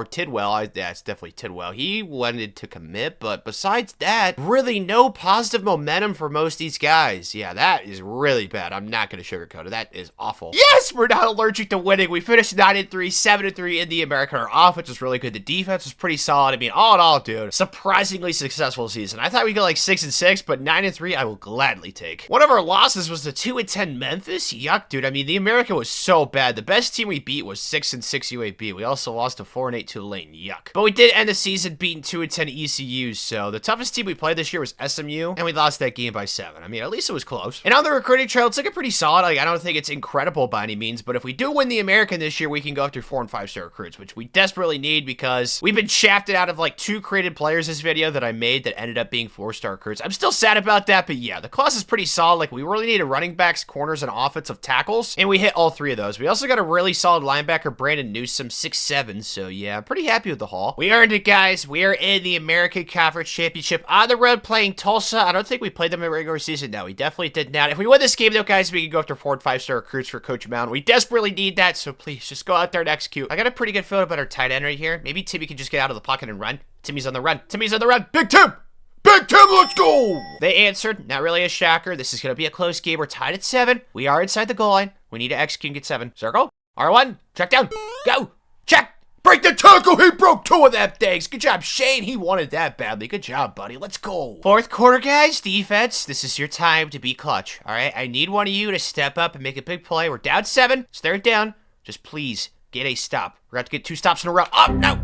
yeah, it's definitely Tidwell. He wanted to commit, but besides that, really no positive momentum for most of these guys. Yeah, that is really bad. I'm not going to sugarcoat it. That is awful. Yes, we're not allergic to winning. We finished 9-3, 7-3 in the American. Our offense was really good. The defense was pretty solid. I mean, all in all, dude, surprisingly successful season. I thought we'd go like 6-6, but 9-3, I will gladly take. One of our losses was the 2-10 Memphis. Yuck, dude. I mean, the American was so bad. The best team we beat was 6-6 UAB. We also lost to 4-8 Tulane. Yuck. But we did end the season beating 2-10 ECU. So the toughest team we played this year was SMU, and we lost that game by 7. I mean, at least it was close. And on the recruiting trail, it's looking pretty solid. Like, I don't think it's incredible by any means, but if we do win the American this year, we can go after 4- and 5-star recruits, which we desperately need because we've been shafted out of like 2 created players this video that I made that ended up being 4-star recruits. I'm still sad about that, but yeah, the class is pretty solid. Like, we really need a running backs, corners, and offensive tackles, and we hit all 3 of those. We also got a really solid linebacker, Brandon Newsome, 6'7", so yeah, I'm pretty happy with the haul. We earned it, guys. We are in the American Conference Championship on the road playing Tulsa. I don't think we played them in regular season. No, we definitely did not. If we win this game, though, guys, we can go after 4- and 5-star recruits for Coach Mountain. We desperately need that, so please, just go out there and execute. I got a pretty good feeling about our tight end right here. Maybe Timmy can just get out of the pocket and run. Timmy's on the run. Timmy's on the run. Big Tim! Big Tim, let's go! They answered. Not really a shocker. This is going to be a close game. We're tied at 7. We are inside the goal line. We need to execute and get 7. Circle. R1. Check down. Go. Check. Break the tackle. He broke 2 of them things. Good job, Shane. He wanted that badly. Good job, buddy. Let's go. 4th quarter, guys. Defense. This is your time to be clutch. All right? I need one of you to step up and make a big play. We're down 7. It's 3rd down. Just please get a stop. We're going to have to get 2 stops in a row. Oh, no.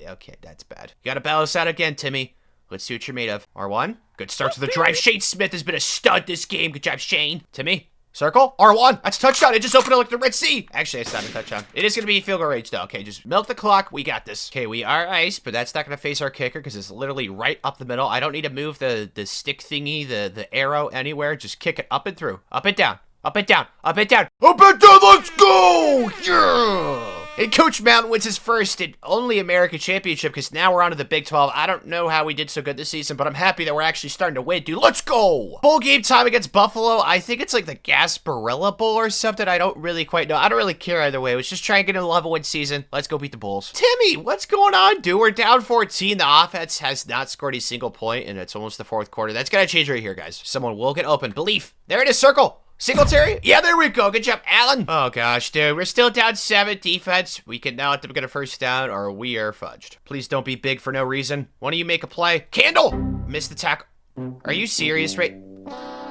Okay, that's bad. You got to balance out again, Timmy. Let's see what you're made of. R1. Good start to the drive. Shane Smith has been a stud this game. Good job, Shane. Timmy. Circle. R1. That's a touchdown. It just opened up like the Red Sea. Actually, it's not a touchdown. It is going to be field goal range, though. Okay, just milk the clock. We got this. Okay, we are iced, but that's not going to face our kicker because it's literally right up the middle. I don't need to move the stick thingy, the arrow anywhere. Just kick it up and through. Up and down. Up and down. Up and down. Up and down. Let's go. Yeah. And Coach Mountain wins his first and only American championship because now we're on to the Big 12. I don't know how we did so good this season, but I'm happy that we're actually starting to win, dude. Let's go! Bowl game time against Buffalo. I think it's like the Gasparilla Bowl or something. I don't really quite know. I don't really care either way. Let's just try and get a level win season. Let's go beat the Bulls. Timmy, what's going on, dude? We're down 14. The offense has not scored a single point, and it's almost the 4th quarter. That's going to change right here, guys. Someone will get open. Belief. There it is. Circle. Singletary? Yeah, there we go. Good job, Allen. Oh, gosh, dude. We're still down 7 defense. We can now have to get a first down or we are fudged. Please don't be big for no reason. One of you make a play. Candle! Missed the tackle. Are you serious, right?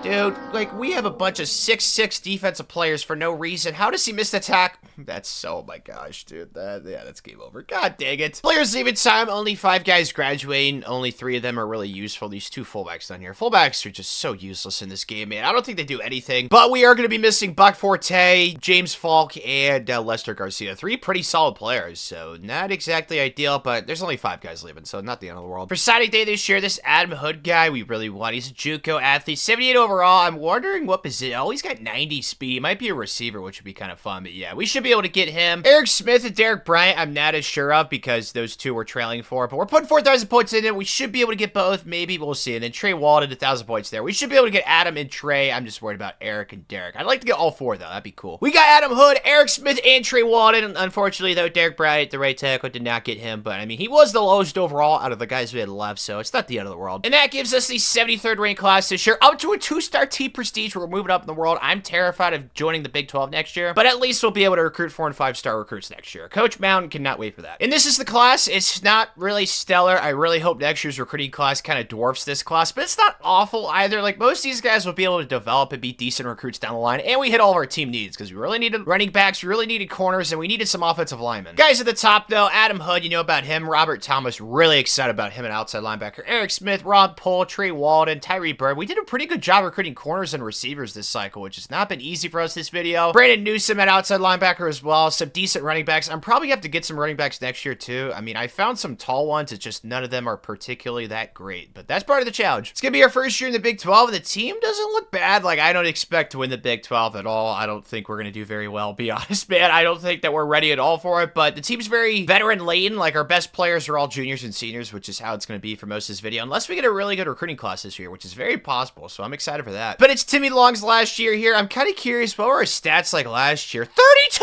Dude, like, we have a bunch of 6'6" defensive players for no reason. How does he miss the tackle? That's so, oh my gosh, dude. Yeah, that's game over. God dang it. Players leaving time. Only 5 guys graduating. Only 3 of them are really useful. These 2 fullbacks down here. Fullbacks are just so useless in this game, man. I don't think they do anything. But we are going to be missing Buck Forte, James Falk, and Lester Garcia. 3 pretty solid players. So not exactly ideal, but there's only 5 guys leaving, so not the end of the world. For signing day this year, this Adam Hood guy, we really want. He's a JUCO athlete. 78 overall. overall. I'm wondering what position. Oh, he's got 90 speed. Might be a receiver, which would be kind of fun. But yeah, we should be able to get him. Eric Smith and Derek Bryant, I'm not as sure of because those two we're trailing for. But we're putting 4,000 points in it. We should be able to get both. Maybe we'll see. And then Trey Walden, 1,000 points there. We should be able to get Adam and Trey. I'm just worried about Eric and Derek. I'd like to get all four, though. That'd be cool. We got Adam Hood, Eric Smith, and Trey Walden. Unfortunately, though, Derek Bryant, the right tackle, did not get him. But, I mean, he was the lowest overall out of the guys we had left, so it's not the end of the world. And that gives us the 73rd ranked class this year, up to a 2-star team prestige. We're moving up in the world. I'm terrified of joining the Big 12 next year, but at least we'll be able to recruit 4- and 5-star recruits next year. Coach Mountain cannot wait for that. And this is the class. It's not really stellar. I really hope next year's recruiting class kind of dwarfs this class, but it's not awful either. Like, most of these guys will be able to develop and be decent recruits down the line, and we hit all of our team needs because we really needed running backs, we really needed corners, and we needed some offensive linemen. Guys at the top, though, Adam Hood, you know about him. Robert Thomas, really excited about him, an outside linebacker. Eric Smith, Rob Pohl, Trey Walden, Tyree Bird. We did a pretty good job recruiting corners and receivers this cycle, which has not been easy for us this video. Brandon Newsom at outside linebacker as well. Some decent running backs. I'm probably going to have to get some running backs next year, too. I mean, I found some tall ones. It's just none of them are particularly that great, but that's part of the challenge. It's going to be our first year in the Big 12, and the team doesn't look bad. Like, I don't expect to win the Big 12 at all. I don't think we're going to do very well, be honest, man. I don't think that we're ready at all for it, but the team's very veteran-laden. Like, our best players are all juniors and seniors, which is how it's going to be for most of this video, unless we get a really good recruiting class this year, which is very possible, so I'm excited for that. But it's Timmy Long's last year here. I'm kind of curious, what were our stats like last year? 32-7,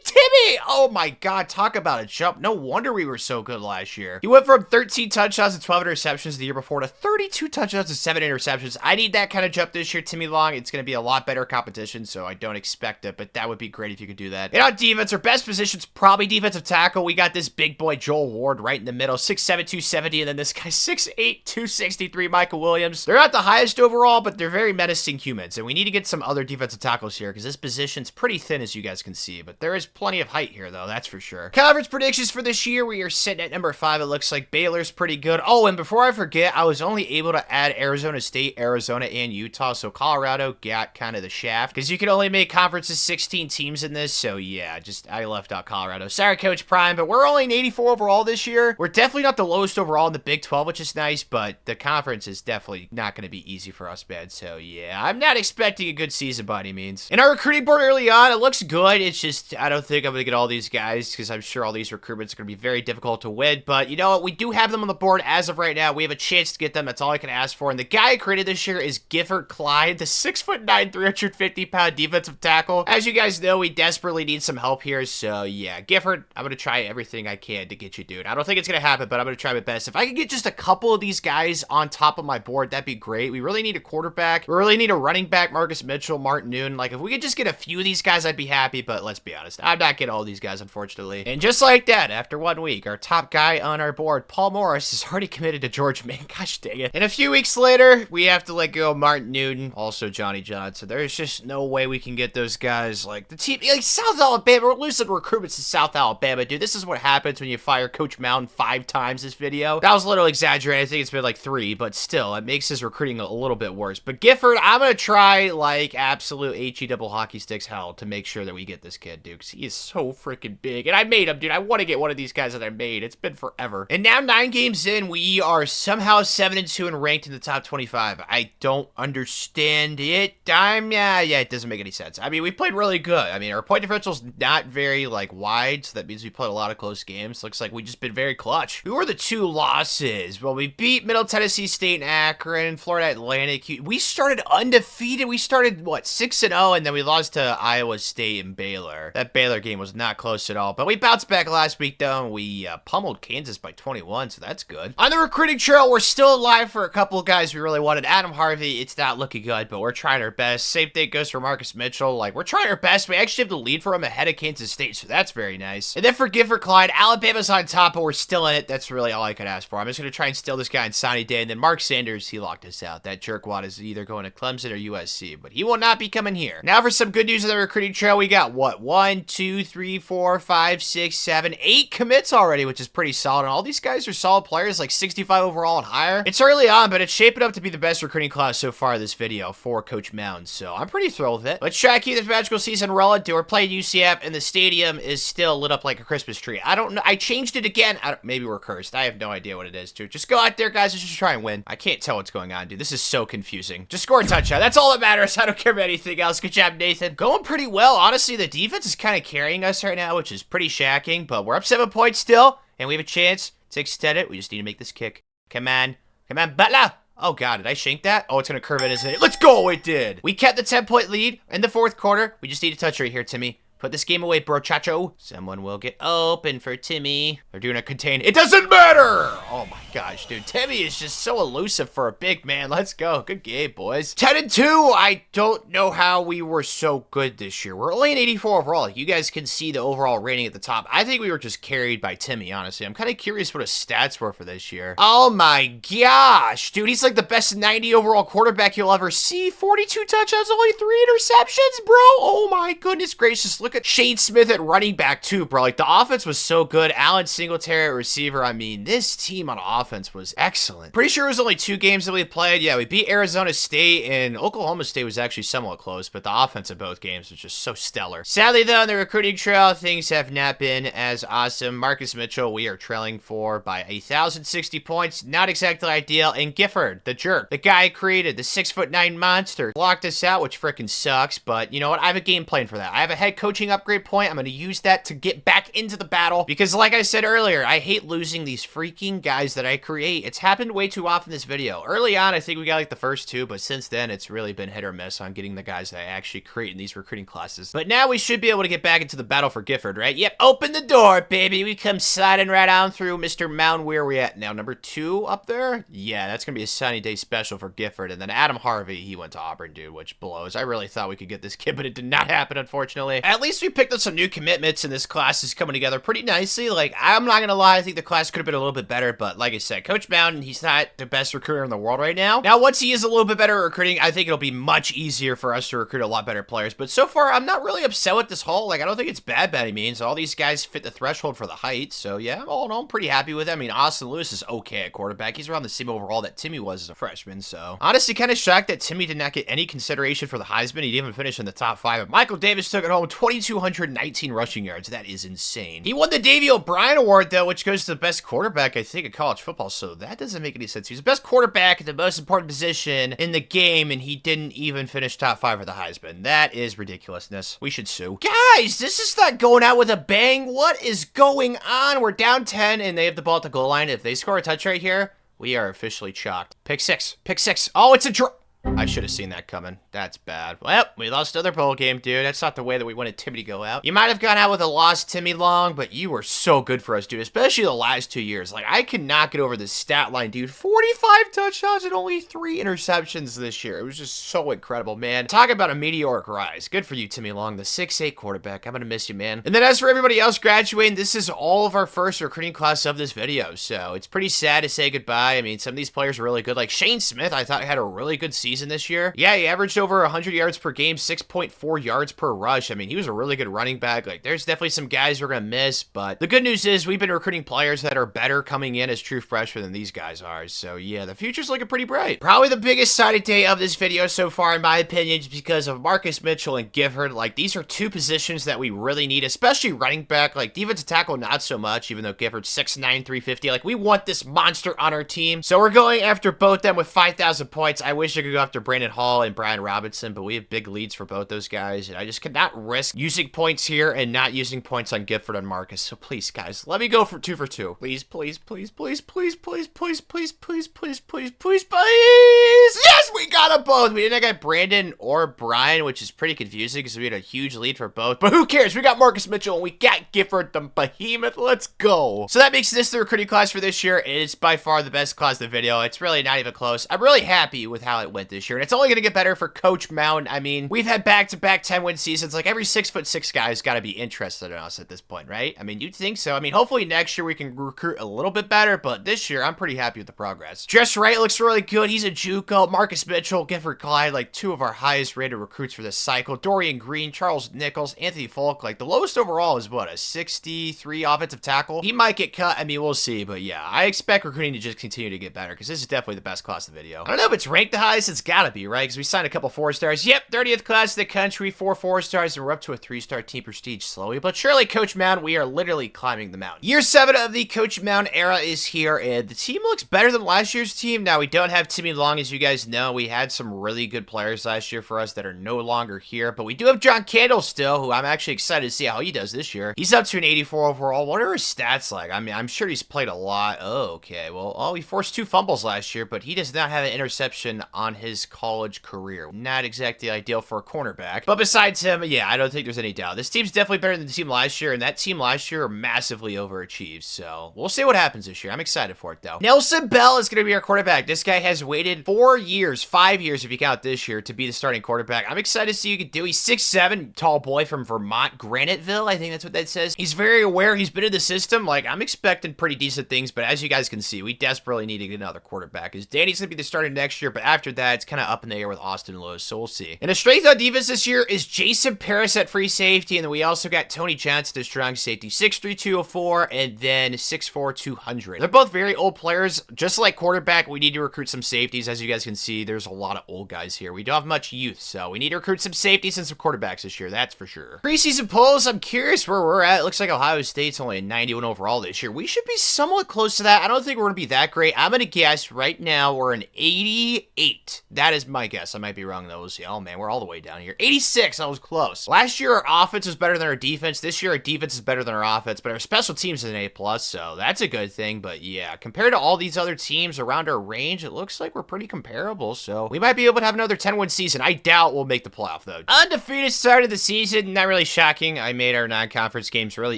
Timmy! Oh my god, talk about a jump. No wonder we were so good last year. He went from 13 touchdowns and 12 interceptions the year before to 32 touchdowns and 7 interceptions. I need that kind of jump this year, Timmy Long. It's going to be a lot better competition, so I don't expect it, but that would be great if you could do that. And on defense, our best position's probably defensive tackle. We got this big boy Joel Ward right in the middle, 6'7", 270, and then this guy 6'8", 263, Michael Williams. They're not the highest overall, but they're very menacing humans, and we need to get some other defensive tackles here because this position's pretty thin, as you guys can see, but there is plenty of height here, though, that's for sure. Conference predictions for this year, we are sitting at number 5. It looks like Baylor's pretty good. Oh, and before I forget, I was only able to add Arizona State, Arizona, and Utah, so Colorado got kind of the shaft because you can only make conferences 16 teams in this, so yeah, just I left out Colorado. Sorry, Coach Prime, but we're only an 84 overall this year. We're definitely not the lowest overall in the Big 12, which is nice, but the conference is definitely not going to be easy for us, man, so yeah, I'm not expecting a good season by any means. In our recruiting board early on, it looks good. It's just, I don't think I'm going to get all these guys because I'm sure all these recruitments are going to be very difficult to win, but you know what? We do have them on the board as of right now. We have a chance to get them. That's all I can ask for, and the guy I created this year is Gifford Clyde, the 6'9", 350-pound defensive tackle. As you guys know, we desperately need some help here, so yeah, Gifford, I'm going to try everything I can to get you, dude. I don't think it's going to happen, but I'm going to try my best. If I could get just a couple of these guys on top of my board, that'd be great. We really need a quarterback. We really need a running back, Marcus Mitchell, Martin Newton. Like, if we could just get a few of these guys, I'd be happy, but let's be honest, I'm not getting all these guys, unfortunately. And just like that, after 1 week, our top guy on our board, Paul Morris, is already committed to Georgia Maine. Gosh dang it. And a few weeks later, we have to let go of Martin Newton, also Johnny Johnson. There's just no way we can get those guys. Like, the team, like, South Alabama, we're losing recruitments to South Alabama, dude. This is what happens when you fire Coach Mountain 5 times this video. That was a little exaggerated. I think it's been like 3, but still, it makes his recruiting a little bit worse. But Gifford, I'm going to try, like, absolute HE double hockey sticks hell to make sure that we get this kid, dude, because he is so freaking big. And I made him, dude. I want to get one of these guys that I made. It's been forever. And now 9 games in, we are somehow 7-2 and ranked in the top 25. I don't understand it. Yeah, it doesn't make any sense. I mean, we played really good. I mean, our point differential's not very, like, wide, so that means we played a lot of close games. Looks like we just been very clutch. Who are the 2 losses? Well, we beat Middle Tennessee State and Akron, Florida Atlantic. We started undefeated. We started, what, 6-0, and then we lost to Iowa State and Baylor. That Baylor game was not close at all, but we bounced back last week, though, and we pummeled Kansas by 21, so that's good. On the recruiting trail, we're still alive for a couple of guys we really wanted. Adam Harvey, it's not looking good, but we're trying our best. Same thing goes for Marcus Mitchell. Like, we're trying our best. We actually have the lead for him ahead of Kansas State, so that's very nice. And then for Gifford Clyde, Alabama's on top, but we're still in it. That's really all I could ask for. I'm just going to try and steal this guy in Sonny Day, and then Mark Sanders, he locked us out. That jerkwad is either going to Clemson or USC, but he will not be coming here. Now for some good news on the recruiting trail, we got, what, 1, 2, 3, 4, 5, 6, 7, 8 commits already, which is pretty solid, and all these guys are solid players, like 65 overall and higher. It's early on, but it's shaping up to be the best recruiting class so far this video for Coach Mountain, so I'm pretty thrilled with it. Let's try to keep this magical season rolling. We're playing UCF, and the stadium is still lit up like a Christmas tree. I don't know. I changed it again. Maybe we're cursed. I have no idea what it is, dude. Just go out there, guys. Let's just try and win. I can't tell what's going on, dude. This is so confusing. confusing. Just score a touchdown. That's all that matters. I don't care about anything else. Good job, Nathan. Going pretty well. Honestly, the defense is kind of carrying us right now, which is pretty shocking, but we're up 7 points still, and we have a chance to extend it. We just need to make this kick. Come on. Come on, Butler. Oh, God, did I shank that? Oh, it's going to curve in, isn't it? Let's go. It did. We kept the 10-point lead in the fourth quarter. We just need a touch right here, Timmy. Put this game away, bro, chacho. Someone will get open for Timmy. They're doing a contain. It doesn't matter. Oh, my gosh, dude. Timmy is just so elusive for a big man. Let's go. Good game, boys. 10-2. I don't know how we were so good this year. We're only an 84 overall. You guys can see the overall rating at the top. I think we were just carried by Timmy, honestly. I'm kind of curious what his stats were for this year. Oh, my gosh, dude. He's like the best 90 overall quarterback you'll ever see. 42 touchdowns, only 3 interceptions, bro. Oh, my goodness gracious. Look at Shane Smith at running back too, bro. Like, the offense was so good. Alan Singletary at receiver. I mean, this team on offense was excellent. Pretty sure it was only 2 games that we played. Yeah, we beat Arizona State, and Oklahoma State was actually somewhat close, but the offense of both games was just so stellar. Sadly, though, in the recruiting trail, things have not been as awesome. Marcus Mitchell, we are trailing for by 1,060 points. Not exactly ideal. And Gifford, the jerk, the guy created the 6'9" monster, locked us out, which freaking sucks, but you know what? I have a game plan for that. I have a head coaching upgrade point. I'm going to use that to get back into the battle because, like I said earlier, I hate losing these freaking guys that I create. It's happened way too often this video. Early on, I think we got like the first 2, but since then, it's really been hit or miss on getting the guys that I actually create in these recruiting classes. But now we should be able to get back into the battle for Gifford, right? Yep, open the door, baby. We come sliding right on through. Mr. Mound, where are we at now? Number 2 up there? Yeah, that's going to be a sunny day special for Gifford. And then Adam Harvey, he went to Auburn, dude, which blows. I really thought we could get this kid, but it did not happen, unfortunately. At least we picked up some new commitments, and this class is coming together pretty nicely. Like, I'm not gonna lie, I think the class could have been a little bit better, but like I said, Coach Mountain, he's not the best recruiter in the world right now. Now, once he is a little bit better at recruiting, I think it'll be much easier for us to recruit a lot better players. But so far, I'm not really upset with this haul. Like, I don't think it's bad by any means. All these guys fit the threshold for the height, so yeah, all in all, I'm pretty happy with it. I mean, Austin Lewis is okay at quarterback. He's around the same overall that Timmy was as a freshman, so honestly, kind of shocked that Timmy did not get any consideration for the Heisman. He didn't even finish in the top 5. But Michael Davis took it home, 2,219 rushing yards. That is insane. He won the Davey O'Brien Award, though, which goes to the best quarterback, I think, in college football, so that doesn't make any sense. He's the best quarterback at the most important position in the game, and he didn't even finish top 5 for the Heisman. That is ridiculousness. We should sue. Guys, this is not going out with a bang. What is going on? We're down 10, and they have the ball at the goal line. If they score a touch right here, we are officially chalked. Pick 6. Pick 6. Oh, it's a draw. I should have seen that coming. That's bad. Well, we lost another bowl game, dude. That's not the way that we wanted Timmy to go out. You might have gone out with a loss, Timmy Long, but you were so good for us, dude, especially the last 2 years. Like, I cannot get over this stat line, dude. 45 touchdowns and only 3 interceptions this year. It was just so incredible, man. Talk about a meteoric rise. Good for you, Timmy Long, the 6'8" quarterback. I'm gonna miss you, man. And then as for everybody else graduating, this is all of our first recruiting class of this video, so it's pretty sad to say goodbye. I mean, some of these players are really good. Like, Shane Smith, I thought had a really good season this year. Yeah, he averaged over 100 yards per game, 6.4 yards per rush. I mean, he was a really good running back. Like, there's definitely some guys we're gonna miss, but the good news is we've been recruiting players that are better coming in as true freshmen than these guys are. So yeah, the future's looking pretty bright. Probably the biggest side of day of this video so far, in my opinion, is because of Marcus Mitchell and Gifford. Like, these are 2 positions that we really need, especially running back. Like, defensive tackle, not so much, even though Gifford's 6'9", 350. Like, we want this monster on our team. So we're going after both them with 5,000 points. I wish I could go after Brandon Hall and Brian Robinson, but we have big leads for both those guys, and I just could not risk using points here and not using points on Gifford and Marcus. So please, guys, let me go for 2 for 2. Please, please, please, please, please, please, please, please, please, please, please, please, please. Yes, we got them both. We didn't get Brandon or Brian, which is pretty confusing because we had a huge lead for both, but who cares? We got Marcus Mitchell and we got Gifford the behemoth. Let's go. So that makes this the recruiting class for this year. It's by far the best class of the video. It's really not even close. I'm really happy with how it went this year, and it's only going to get better for Coach Mountain. I mean, we've had back-to-back 10-win seasons. Like, every 6'6" guy's got to be interested in us at this point, right? I mean, you'd think so. I mean, hopefully next year we can recruit a little bit better, but this year I'm pretty happy with the progress. Just Right looks really good. He's a JUCO. Marcus Mitchell, Gifford Clyde, like 2 of our highest rated recruits for this cycle. Dorian Green, Charles Nichols, Anthony Folk, like the lowest overall is what, a 63 offensive tackle? He might get cut. I mean, we'll see, but yeah, I expect recruiting to just continue to get better because this is definitely the best class of the video. I don't know if it's ranked the highest. It's gotta be, right? Because we signed a couple 4-stars. Yep, 30th class in the country, 4 4-stars, and we're up to a 3-star team prestige slowly. But surely, Coach Mound, we are literally climbing the mountain. Year 7 of the Coach Mound era is here, and the team looks better than last year's team. Now, we don't have Timmy Long, as you guys know. We had some really good players last year for us that are no longer here, but we do have John Candle still, who I'm actually excited to see how he does this year. He's up to an 84 overall. What are his stats like? I mean, I'm sure he's played a lot. Oh, okay. Well, he forced 2 fumbles last year, but he does not have an interception on his college career. Not exactly ideal for a cornerback. But besides him, yeah, I don't think there's any doubt. This team's definitely better than the team last year, and that team last year massively overachieved. So we'll see what happens this year. I'm excited for it, though. Nelson Bell is going to be our quarterback. This guy has waited 4 years, 5 years if you count this year, to be the starting quarterback. I'm excited to see what he can do. He's 6'7", tall boy from Vermont, Graniteville. I think that's what that says. He's very aware. He's been in the system. Like, I'm expecting pretty decent things, but as you guys can see, we desperately need to get another quarterback. Because Danny's going to be the starter next year, but after that, it's kind of up in the air with Austin Lewis, so we'll see. And a strength on defense this year is Jason Paris at free safety, and then we also got Tony Johnson as strong safety, 6'3", 204, and then 6'4", 200. They're both very old players. Just like quarterback, we need to recruit some safeties. As you guys can see, there's a lot of old guys here. We don't have much youth, so we need to recruit some safeties and some quarterbacks this year, that's for sure. Preseason polls, I'm curious where we're at. It looks like Ohio State's only a 91 overall this year. We should be somewhat close to that. I don't think we're going to be that great. I'm going to guess right now we're an 88. That is my guess. I might be wrong, though. We'll see. Oh, man, we're all the way down here. 86, I was close. Last year, our offense was better than our defense. This year, our defense is better than our offense, but our special teams is an A+, so that's a good thing. But yeah, compared to all these other teams around our range, it looks like we're pretty comparable, so we might be able to have another 10-win season. I doubt we'll make the playoff, though. Undefeated start of the season. Not really shocking. I made our non-conference games really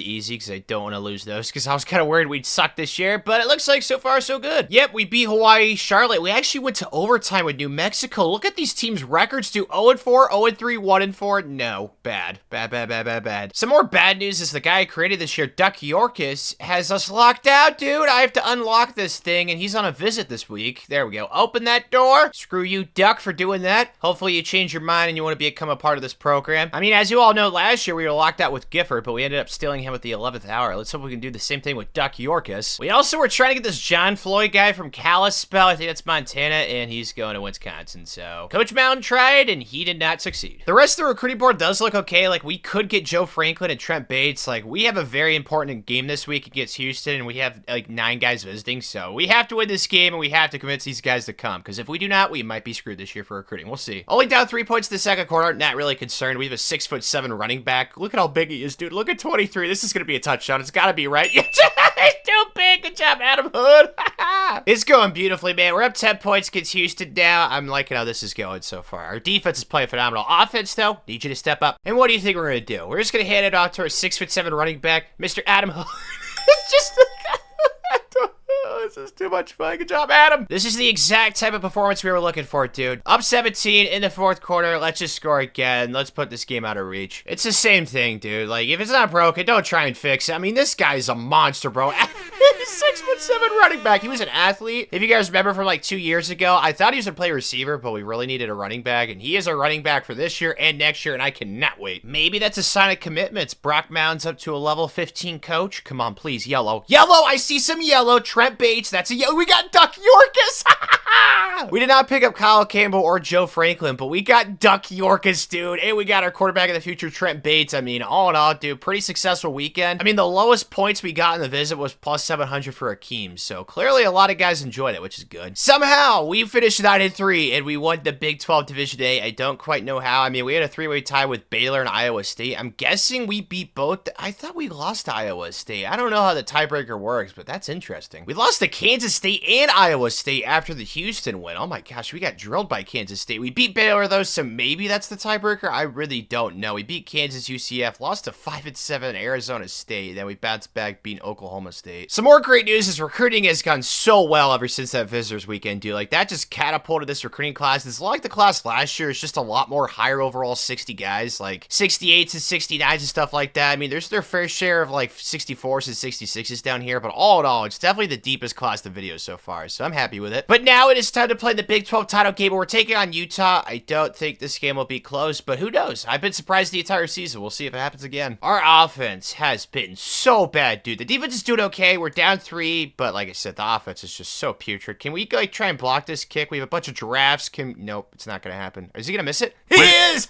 easy because I don't want to lose those because I was kind of worried we'd suck this year, but it looks like so far so good. Yep, we beat Hawaii, Charlotte. We actually went to overtime with New Mexico. Look at these teams' records. Do 0-4, 0-3, 1-4. No. Bad. Bad. Some more bad news is the guy I created this year, Duck Yorkis, has us locked out, dude. I have to unlock this thing, and he's on a visit this week. There we go. Open that door. Screw you, Duck, for doing that. Hopefully you change your mind and you want to become a part of this program. I mean, as you all know, last year we were locked out with Gifford, but we ended up stealing him at the 11th hour. Let's hope we can do the same thing with Duck Yorkis. We also were trying to get this John Floyd guy from Kalispell. I think that's Montana, and he's going to Wisconsin. So Coach Mountain tried, and he did not succeed. The rest of the recruiting board does look okay. Like, we could get Joe Franklin and Trent Bates. Like, we have a very important game this week against Houston, and we have, like, 9 guys visiting. So we have to win this game, and we have to convince these guys to come. Because if we do not, we might be screwed this year for recruiting. We'll see. Only down 3 points in the second quarter. Not really concerned. We have a 6'7" running back. Look at how big he is, dude. Look at 23. This is going to be a touchdown. It's got to be, right? He's too big. Good job, Adam Hood. It's going beautifully, man. We're up 10 points against Houston now. I'm liking how this is going so far. Our defense is playing phenomenal. Offense, though, need you to step up. And what do you think we're going to do? We're just going to hand it off to our 6'7" running back, Mr. Adam Hood. It's just... This is too much fun. Good job, Adam. This is the exact type of performance we were looking for, dude. Up 17 in the fourth quarter. Let's just score again. Let's put this game out of reach. It's the same thing, dude. Like, if it's not broken, don't try and fix it. I mean, this guy's a monster, bro. He's 6'7" running back. He was an athlete. If you guys remember from like 2 years ago, I thought he was a play receiver, but we really needed a running back, and he is a running back for this year and next year, and I cannot wait. Maybe that's a sign of commitments. Brock Mound's up to a level 15 coach. Come on, please, yellow. Yellow, I see some yellow. Trent Bates, that's a yellow. We got Duck Yorkis. We did not pick up Kyle Campbell or Joe Franklin, but we got Duck Yorkis, dude. And we got our quarterback of the future, Trent Bates. I mean, all in all, dude, pretty successful weekend. I mean, the lowest points we got in the visit was plus 700 for Akeem. So clearly a lot of guys enjoyed it, which is good. Somehow we finished 9-3 and we won the Big 12 Division A. I don't quite know how. I mean, we had a 3-way tie with Baylor and Iowa State. I'm guessing we beat both. I thought we lost to Iowa State. I don't know how the tiebreaker works, but that's interesting. We lost to Kansas State and Iowa State after the Houston win. Oh my gosh, we got drilled by Kansas State. We beat Baylor though, so maybe that's the tiebreaker. I really don't know. We beat Kansas, UCF, lost to 5-7 Arizona State, then we bounced back, beat Oklahoma State. Some more great news is recruiting has gone so well ever since that visitors weekend, dude. Like, that just catapulted this recruiting class. It's like the class last year. It's just a lot more higher overall 60 guys, like 68s and 69s and stuff like that. I mean, there's their fair share of like 64s and 66s down here, but all in all, it's definitely the deepest class of videos so far, so I'm happy with it. But now now it is time to play the Big 12 title game. We're taking on Utah. I don't think this game will be close, but who knows? I've been surprised the entire season. We'll see if it happens again. Our offense has been so bad, dude. The defense is doing okay. We're down 3, but like I said, the offense is just so putrid. Can we, like, try and block this kick? We have a bunch of giraffes. Nope, it's not going to happen. Is he going to miss it? He is!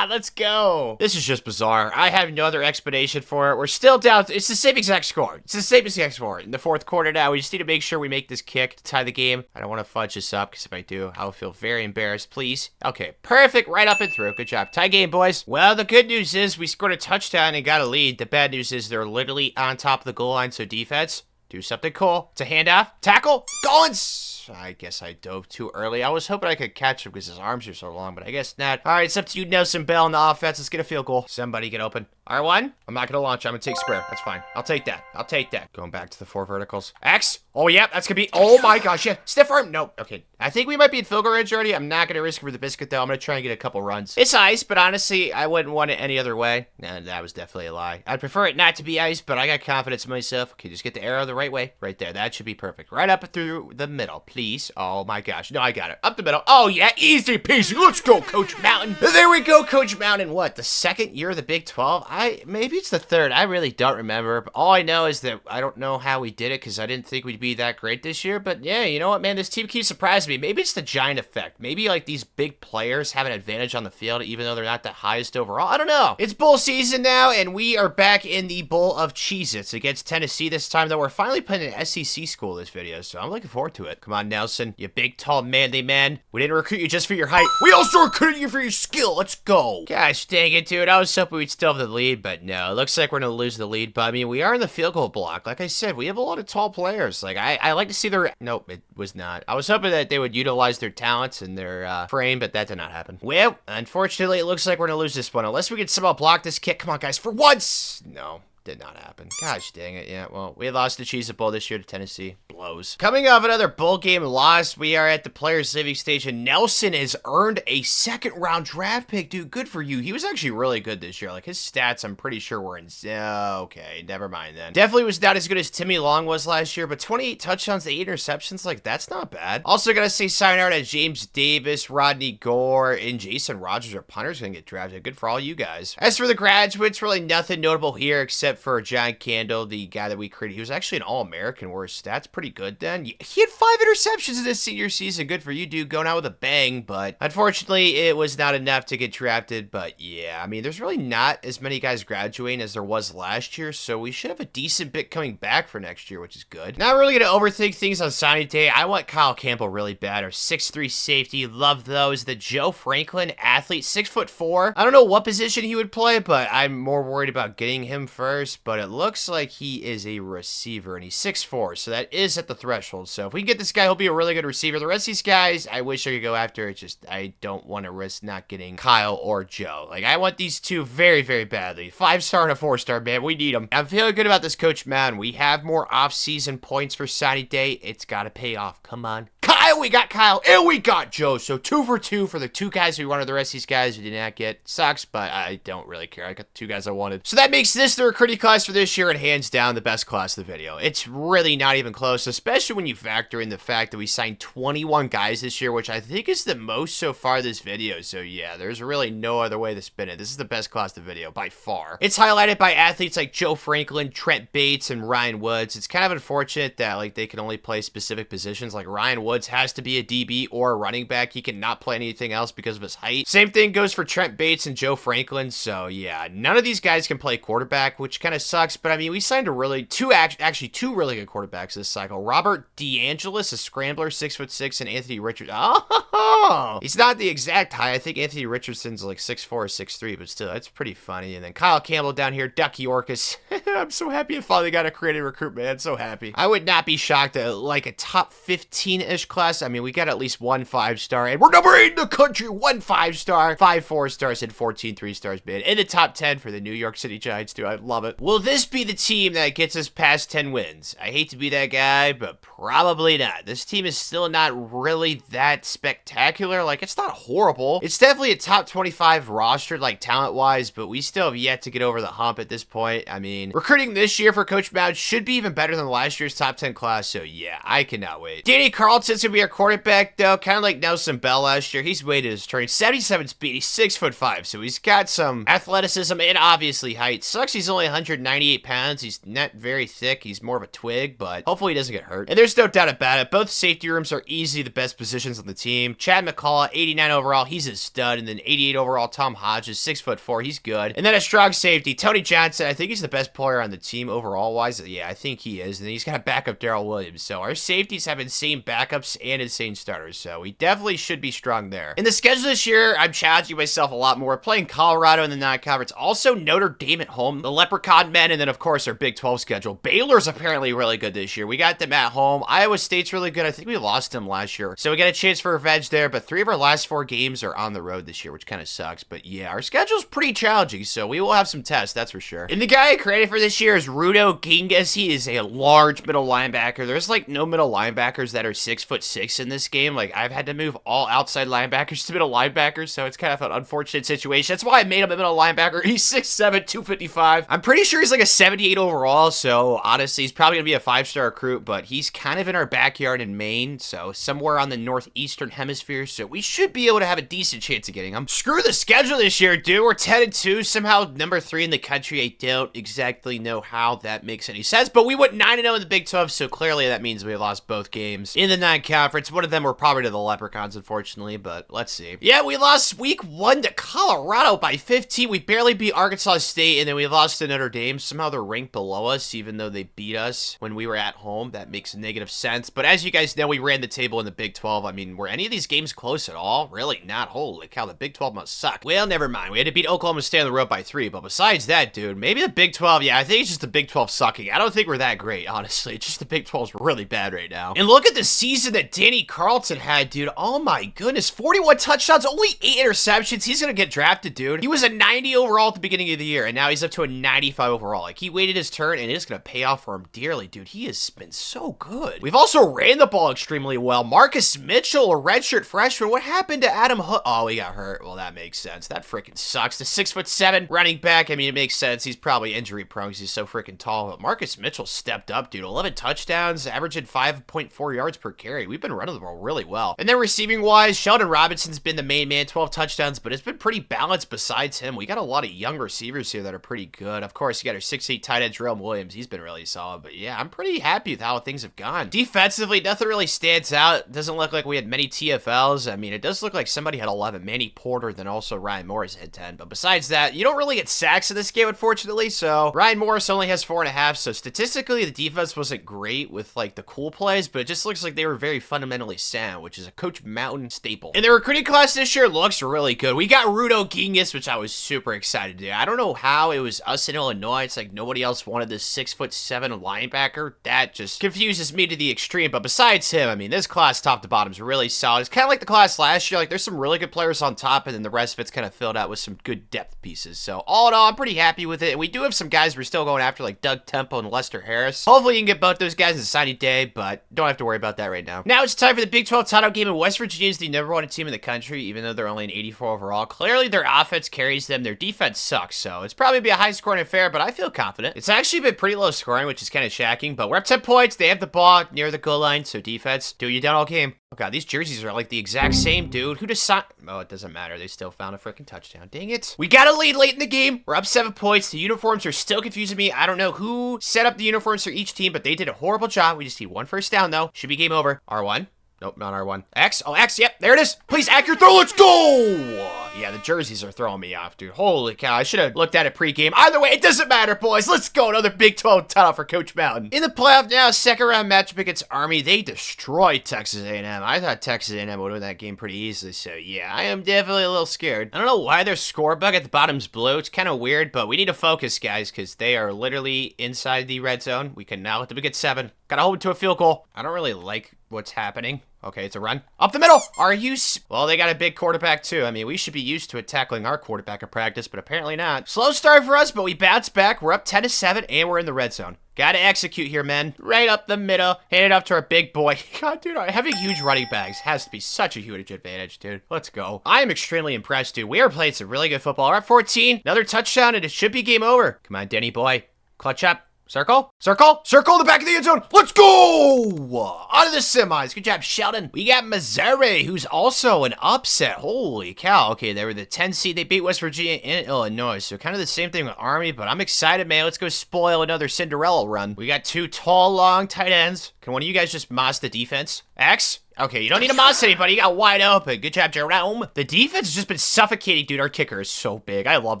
Let's go. This is just bizarre. I have no other explanation for it. We're still down. It's the same exact score. It's the same exact score in the 4th quarter now. We just need to make sure we make this kick to tie the game. I don't want to fudge this up because if I do, I'll feel very embarrassed. Please. Okay, perfect. Right up and through. Good job. Tie game, boys. Well, the good news is we scored a touchdown and got a lead. The bad news is they're literally on top of the goal line, so defense, do something cool. It's a handoff. Tackle. Goins. I guess I dove too early. I was hoping I could catch him because his arms are so long, but I guess not. All right, it's up to you, Nelson Bell, in the offense. Let's get a field goal. Somebody get open. R1? I'm not going to launch. I'm going to take square. That's fine. I'll take that. I'll take that. Going back to the 4 verticals. X. Oh, yeah. That's going to be... Oh, my gosh. Yeah. Stiff arm. Nope. Okay. I think we might be in field goal range already. I'm not going to risk it for the biscuit, though. I'm going to try and get a couple runs. It's ice, but honestly, I wouldn't want it any other way. Nah, that was definitely a lie. I'd prefer it not to be ice, but I got confidence in myself. Okay, just get the arrow the right way. Right there. That should be perfect. Right up through the middle, please. Oh, my gosh. No, I got it. Up the middle. Oh, yeah. Easy peasy. Let's go, Coach Mountain. There we go, Coach Mountain. What? The 2nd year of the Big 12? Maybe it's the 3rd. I really don't remember. But all I know is that I don't know how we did it because I didn't think we'd be that great this year. But yeah, you know what, man? This team keeps surprising me. Maybe it's the giant effect. Maybe like these big players have an advantage on the field even though they're not the highest overall. I don't know. It's bowl season now and we are back in the bowl of Cheez-Its against Tennessee this time, though we're finally playing an SEC school this video, so I'm looking forward to it. Come on, Nelson. You big, tall, manly man. We didn't recruit you just for your height. We also recruited you for your skill. Let's go. Gosh dang it, dude. I was hoping we'd still have the lead, but no. It looks like we're going to lose the lead, but I mean, we are in the field goal block. Like I said, we have a lot of tall players. Like, I like to see their... Nope, it was not. I was hoping that they would utilize their talents and their frame, but that did not happen. Well, unfortunately, it looks like we're going to lose this one. Unless we can somehow block this kick. Come on, guys, for once! No. Did not happen. Gosh dang it. Yeah, well, we lost the Cheez-It Bowl this year to Tennessee. Blows. Coming off another bowl game loss, we are at the Players Living Station. Nelson has earned a 2nd-round draft pick. Dude, good for you. He was actually really good this year. Like, his stats, I'm pretty sure were in... Okay, never mind then. Definitely was not as good as Timmy Long was last year, but 28 touchdowns, 8 interceptions, like, that's not bad. Also gotta say sayonara to James Davis, Rodney Gore, and Jason Rogers. Our punter's gonna get drafted. Good for all you guys. As for the graduates, really nothing notable here except for John Candle, the guy that we created. He was actually an All-American, where his stats pretty good then. He had 5 interceptions in his senior season. Good for you, dude. Going out with a bang, but unfortunately, it was not enough to get drafted. But yeah, I mean, there's really not as many guys graduating as there was last year, so we should have a decent bit coming back for next year, which is good. Not really going to overthink things on signing day. I want Kyle Campbell really bad. Our 6'3" safety. Love those. The Joe Franklin athlete, 6'4". I don't know what position he would play, but I'm more worried about getting him first. But it looks like he is a receiver, and he's 6'4", so that is at the threshold. So if we can get this guy, he'll be a really good receiver. The rest of these guys, I wish I could go after. It's just, I don't want to risk not getting Kyle or Joe. Like, I want these two very, very badly. 5-star and a 4-star, man. We need them. I'm feeling good about this, Coach Man. We have more off-season points for signing day. It's got to pay off. Come on. Kyle, we got Kyle, and we got Joe. So 2 for 2 for the 2 guys we wanted. The rest of these guys we did not get. Sucks, but I don't really care. I got the 2 guys I wanted. So that makes this the recruiting class for this year and hands down the best class of the video. It's really not even close, especially when you factor in the fact that we signed 21 guys this year, which I think is the most so far this video. So yeah, there's really no other way to spin it. This is the best class of the video by far. It's highlighted by athletes like Joe Franklin, Trent Bates, and Ryan Woods. It's kind of unfortunate that like they can only play specific positions. Like Ryan Woods has to be a DB or a running back. He cannot play anything else because of his height. Same thing goes for Trent Bates and Joe Franklin. So yeah, none of these guys can play quarterback, which kind of sucks. But I mean, we signed a really two really good quarterbacks this cycle. Robert DeAngelis, a scrambler, 6'6", and Anthony Richardson. Oh, he's not the exact height. I think Anthony Richardson's like 6'4" or 6'3", but still, that's pretty funny. And then Kyle Campbell down here, Duck Yorkus. I'm so happy I finally got a creative recruit, man. So happy. I would not be shocked at like a top 15-ish class. I mean, we got at least 1 5-star, and we're number 8 in the country. 1 5-star, 5 4-stars, and 14 3-stars, man. In the top 10 for the New York City Giants, too. I love it. Will this be the team that gets us past 10 wins? I hate to be that guy, but probably not. This team is still not really that spectacular. Like, it's not horrible. It's definitely a top 25 roster, like, talent-wise, but we still have yet to get over the hump at this point. I mean, recruiting this year for Coach Mound should be even better than last year's top 10 class, so yeah, I cannot wait. Danny Carlton's gonna be be our quarterback, though. Kind of like Nelson Bell last year. He's waited his turn. 77 speed. He's 6'5", so he's got some athleticism and obviously height. Sucks he's only 198 pounds. He's not very thick. He's more of a twig, but hopefully he doesn't get hurt. And there's no doubt about it. Both safety rooms are easily the best positions on the team. Chad McCullough, 89 overall. He's a stud. And then 88 overall, Tom Hodges, 6'4". He's good. And then a strong safety, Tony Johnson. I think he's the best player on the team overall-wise. Yeah, I think he is. And then he's got a backup, Darrell Williams. So our safeties have insane backups and insane starters. So we definitely should be strong there. In the schedule this year, I'm challenging myself a lot more. Playing Colorado in the non-conference. Also Notre Dame at home. The Leprechaun Men. And then, of course, our Big 12 schedule. Baylor's apparently really good this year. We got them at home. Iowa State's really good. I think we lost them last year. So we got a chance for revenge there. But 3 of our last 4 games are on the road this year, which kind of sucks. But yeah, our schedule's pretty challenging. So we will have some tests, that's for sure. And the guy I created for this year is Rudo Gingas. He is a large middle linebacker. There's like no middle linebackers that are 6'6" in this game. Like I've had to move all outside linebackers to middle linebackers. So it's kind of an unfortunate situation. That's why I made him a middle linebacker. He's 6'7", 255. I'm pretty sure he's like a 78 overall. So honestly, he's probably gonna be a 5-star recruit, but he's kind of in our backyard in Maine. So somewhere on the northeastern hemisphere. So we should be able to have a decent chance of getting him. Screw the schedule this year, dude. We're 10-2, somehow number 3 in the country. I don't exactly know how that makes any sense, but we went 9-0 in the Big 12, so clearly that means we lost both games in the non-conference. One of them were probably to the Leprechauns, unfortunately, but let's see. Yeah, we lost week 1 to Colorado by 15. We barely beat Arkansas State, and then we lost to Notre Dame. Somehow they're ranked below us, even though they beat us when we were at home. That makes negative sense, but as you guys know, we ran the table in the Big 12. I mean, were any of these games close at all? Really not. Holy cow, the Big 12 must suck. Well, never mind. We had to beat Oklahoma State on the road by 3, but besides that, dude, maybe the Big 12, yeah, I think it's just the Big 12 sucking. I don't think we're that great, honestly. It's just the Big 12's really bad right now. And look at the season that Danny Carlton had, dude. Oh my goodness, 41 touchdowns, only 8 interceptions. He's gonna get drafted, dude. He was a 90 overall at the beginning of the year, and now he's up to a 95 overall. Like, he waited his turn, and it's gonna pay off for him dearly, dude. He has been so good. We've also ran the ball extremely well. Marcus Mitchell, a redshirt freshman. What happened to Adam Hood? Oh, he got hurt. Well, that makes sense. That freaking sucks. The 6'7" running back. I mean, it makes sense. He's probably injury prone because he's so freaking tall. But Marcus Mitchell stepped up, dude. 11 touchdowns, averaging 5.4 yards per carry. We've been running the ball really well. And then receiving wise, Sheldon Robinson's been the main man, 12 touchdowns, but it's been pretty balanced besides him. We got a lot of young receivers here that are pretty good. Of course, you got our 6'8" tight end, Jerome Williams. He's been really solid. But yeah, I'm pretty happy with how things have gone. Defensively, nothing really stands out. Doesn't look like we had many TFLs. I mean, it does look like somebody had 11. Manny Porter, then also Ryan Morris had 10. But besides that, you don't really get sacks in this game, unfortunately. So Ryan Morris only has 4.5. So statistically, the defense wasn't great with like the cool plays, but it just looks like they were very fundamentally sound, which is a Coach Mountain staple. And the recruiting class this year looks really good. We got Rudo Gingas, which I was super excited to do. I don't know how it was us in Illinois. It's like nobody else wanted this 6'7" linebacker. That just confuses me to the extreme. But besides him, I mean, this class top to bottom is really solid. It's kind of like the class last year. Like there's some really good players on top, and then the rest of it's kind of filled out with some good depth pieces. So all in all, I'm pretty happy with it. And we do have some guys we're still going after, like Doug Temple and Lester Harris. Hopefully you can get both those guys in signing day, but don't have to worry about that right now. Now it's time for the Big 12 title game, and West Virginia is the #1 team in the country, even though they're only an 84 overall. Clearly their offense carries them. Their defense sucks, so it's probably be a high scoring affair, but I feel confident. It's actually been pretty low scoring, which is kind of shocking, but we're up 10 points. They have the ball near the goal line, so defense, do you done all game. Oh god, these jerseys are like the exact same, dude. Who decided? Oh, it doesn't matter. They still found a freaking touchdown. Dang it. We got a lead late in the game. We're up 7 points. The uniforms are still confusing me. I don't know who set up the uniforms for each team, but they did a horrible job. We just need 1 first down, though. Should be game over. R1. Nope, not R1. X? Oh, X, yep, there it is. Please, accurate throw, let's go! Yeah, the jerseys are throwing me off, dude. Holy cow, I should have looked at it pregame. Either way, it doesn't matter, boys. Let's go, another Big 12 title for Coach Mountain. In the playoff now, second round matchup against Army. They destroyed Texas A&M. I thought Texas A&M would win that game pretty easily, so yeah, I am definitely a little scared. I don't know why their score bug at the bottom's blue. It's kind of weird, but we need to focus, guys, because they are literally inside the red zone. We can now let them get 7. Gotta hold it to a field goal. I don't really like what's happening. Okay, it's a run. Up the middle! Are you well, they got a big quarterback, too. I mean, we should be used to it tackling our quarterback in practice, but apparently not. Slow start for us, but we bounce back. We're up 10-7, and we're in the red zone. Gotta execute here, men. Right up the middle. Hand it up to our big boy. God, dude, having huge running backs has to be such a huge advantage, dude. Let's go. I am extremely impressed, dude. We are playing some really good football. We're at 14. Another touchdown, and it should be game over. Come on, Denny boy. Clutch up. Circle, circle, circle in the back of the end zone. Let's go! Out of the semis. Good job, Sheldon. We got Missouri, who's also an upset. Holy cow. Okay, they were the 10 seed. They beat West Virginia and Illinois. So kind of the same thing with Army, but I'm excited, man. Let's go spoil another Cinderella run. We got 2 tall, long tight ends. Can one of you guys just moss the defense? X? Okay, you don't need to moss anybody. You got wide open. Good job, Jerome. The defense has just been suffocating, dude. Our kicker is so big. I love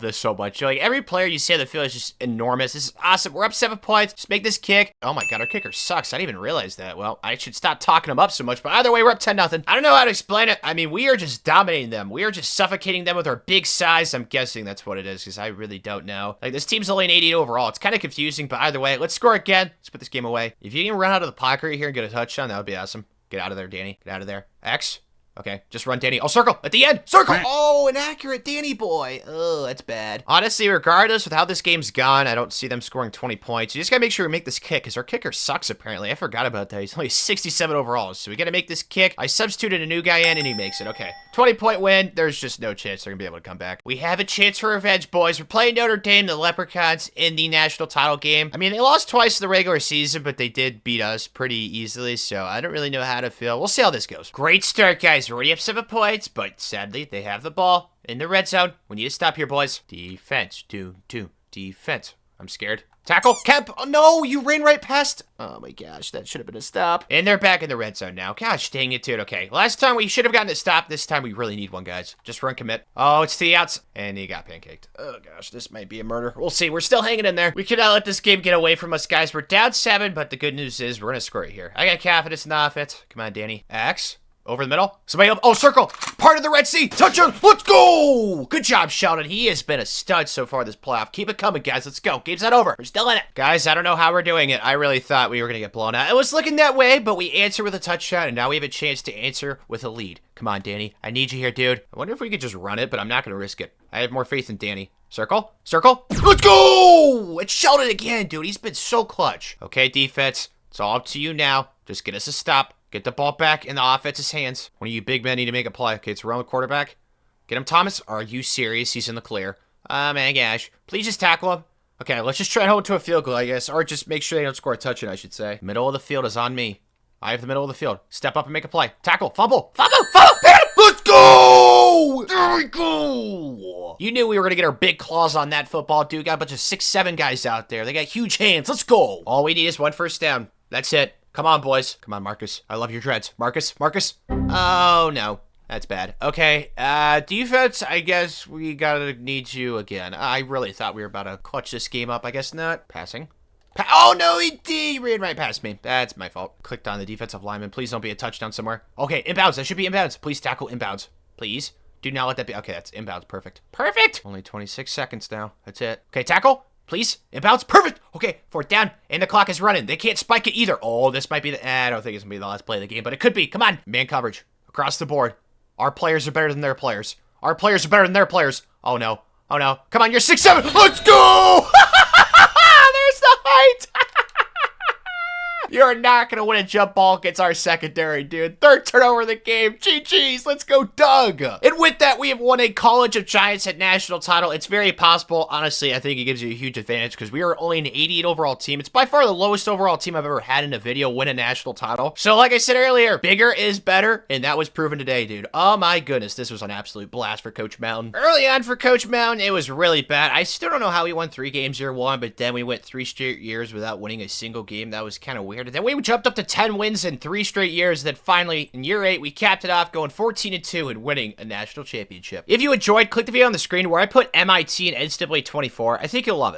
this so much. Like, every player you see on the field is just enormous. This is awesome. We're up 7 points. Just make this kick. Oh my god, our kicker sucks. I didn't even realize that. Well, I should stop talking him up so much, but either way, we're up 10-0. I don't know how to explain it. I mean, we are just dominating them. We are just suffocating them with our big size. I'm guessing that's what it is, because I really don't know. Like, this team's only an 88 overall. It's kind of confusing, but either way, let's score again. Let's put this game away. If you can run out of the pocket right here and get a touchdown, that would be awesome. Get out of there, Danny. Get out of there. X. Okay, just run, Danny. Oh, circle at the end. Circle. Oh, inaccurate, Danny boy. Oh, that's bad. Honestly, regardless with how this game's gone, I don't see them scoring 20 points. You just gotta make sure we make this kick, because our kicker sucks, apparently. I forgot about that. He's only 67 overall, so we gotta make this kick. I substituted a new guy in, and he makes it. Okay, 20-point win. There's just no chance they're gonna be able to come back. We have a chance for revenge, boys. We're playing Notre Dame, the Leprechauns, in the national title game. I mean, they lost twice in the regular season, but they did beat us pretty easily, so I don't really know how to feel. We'll see how this goes. Great start, guys. We're already up 7 points. But sadly, they have the ball in the red zone. We need to stop here, boys. Defense. Defense. I'm scared. Tackle. Kemp. Oh, no, you ran right past. Oh, my gosh. That should have been a stop. And they're back in the red zone now. Gosh, dang it, dude. Okay, last time we should have gotten a stop. This time we really need one, guys. Just run commit. Oh, it's to the outs. And he got pancaked. Oh, gosh, this might be a murder. We'll see. We're still hanging in there. We cannot let this game get away from us, guys. We're down 7, but the good news is we're going to score it here. I got confidence in the offense. Come on, Danny. X. Over the middle. Somebody up. Oh, circle. Part of the Red Sea. Touchdown. Let's go. Good job, Sheldon. He has been a stud so far this playoff. Keep it coming, guys. Let's go. Game's not over. We're still in it. Guys, I don't know how we're doing it. I really thought we were going to get blown out. It was looking that way, but we answer with a touchdown, and now we have a chance to answer with a lead. Come on, Danny. I need you here, dude. I wonder if we could just run it, but I'm not going to risk it. I have more faith in Danny. Circle. Circle. Let's go. It's Sheldon again, dude. He's been so clutch. Okay, defense. It's all up to you now. Just get us a stop. Get the ball back in the offense's hands. One of you big men need to make a play. Okay, it's around the quarterback. Get him, Thomas. Are you serious? He's in the clear. Man, gosh. Please just tackle him. Okay, let's just try and hold to a field goal, I guess. Or just make sure they don't score a touchdown, I should say. Middle of the field is on me. I have the middle of the field. Step up and make a play. Tackle. Fumble. Fumble. Fumble. Let's go! There we go! You knew we were going to get our big claws on that football, dude. Got a bunch of 6'7" guys out there. They got huge hands. Let's go! All we need is 1 first down. That's it. Come on, boys. Come on, Marcus. I love your dreads. Marcus? Marcus? Oh, no. That's bad. Okay, defense, I guess we gotta need you again. I really thought we were about to clutch this game up. I guess not. Passing. Oh, no, he ran right past me. That's my fault. Clicked on the defensive lineman. Please don't be a touchdown somewhere. Okay, inbounds. That should be inbounds. Please tackle inbounds. Please. Do not let that be. Okay, that's inbounds. Perfect. Perfect! Only 26 seconds now. That's it. Okay, tackle. Please. Inbounds. Perfect. Okay, 4th down. And the clock is running. They can't spike it either. Oh, this might be the... I don't think it's going to be the last play of the game, but it could be. Come on. Man coverage. Across the board. Our players are better than their players. Our players are better than their players. Oh, no. Oh, no. Come on, you're 6'7". Let's go! There's the height. You're not going to win a jump ball against our secondary, dude. 3rd turnover of the game. GG's. Let's go, Doug. And with that, we have won a College of Giants at national title. It's very possible. Honestly, I think it gives you a huge advantage because we are only an 88 overall team. It's by far the lowest overall team I've ever had in a video win a national title. So like I said earlier, bigger is better. And that was proven today, dude. Oh my goodness. This was an absolute blast for Coach Mountain. Early on for Coach Mountain, it was really bad. I still don't know how we won 3 games year 1, but then we went 3 straight years without winning a single game. That was kind of weird. And then we jumped up to 10 wins in 3 straight years. Then finally, in year 8, we capped it off going 14-2 and winning a national championship. If you enjoyed, click the video on the screen where I put MIT and NCAA 24. I think you'll love it.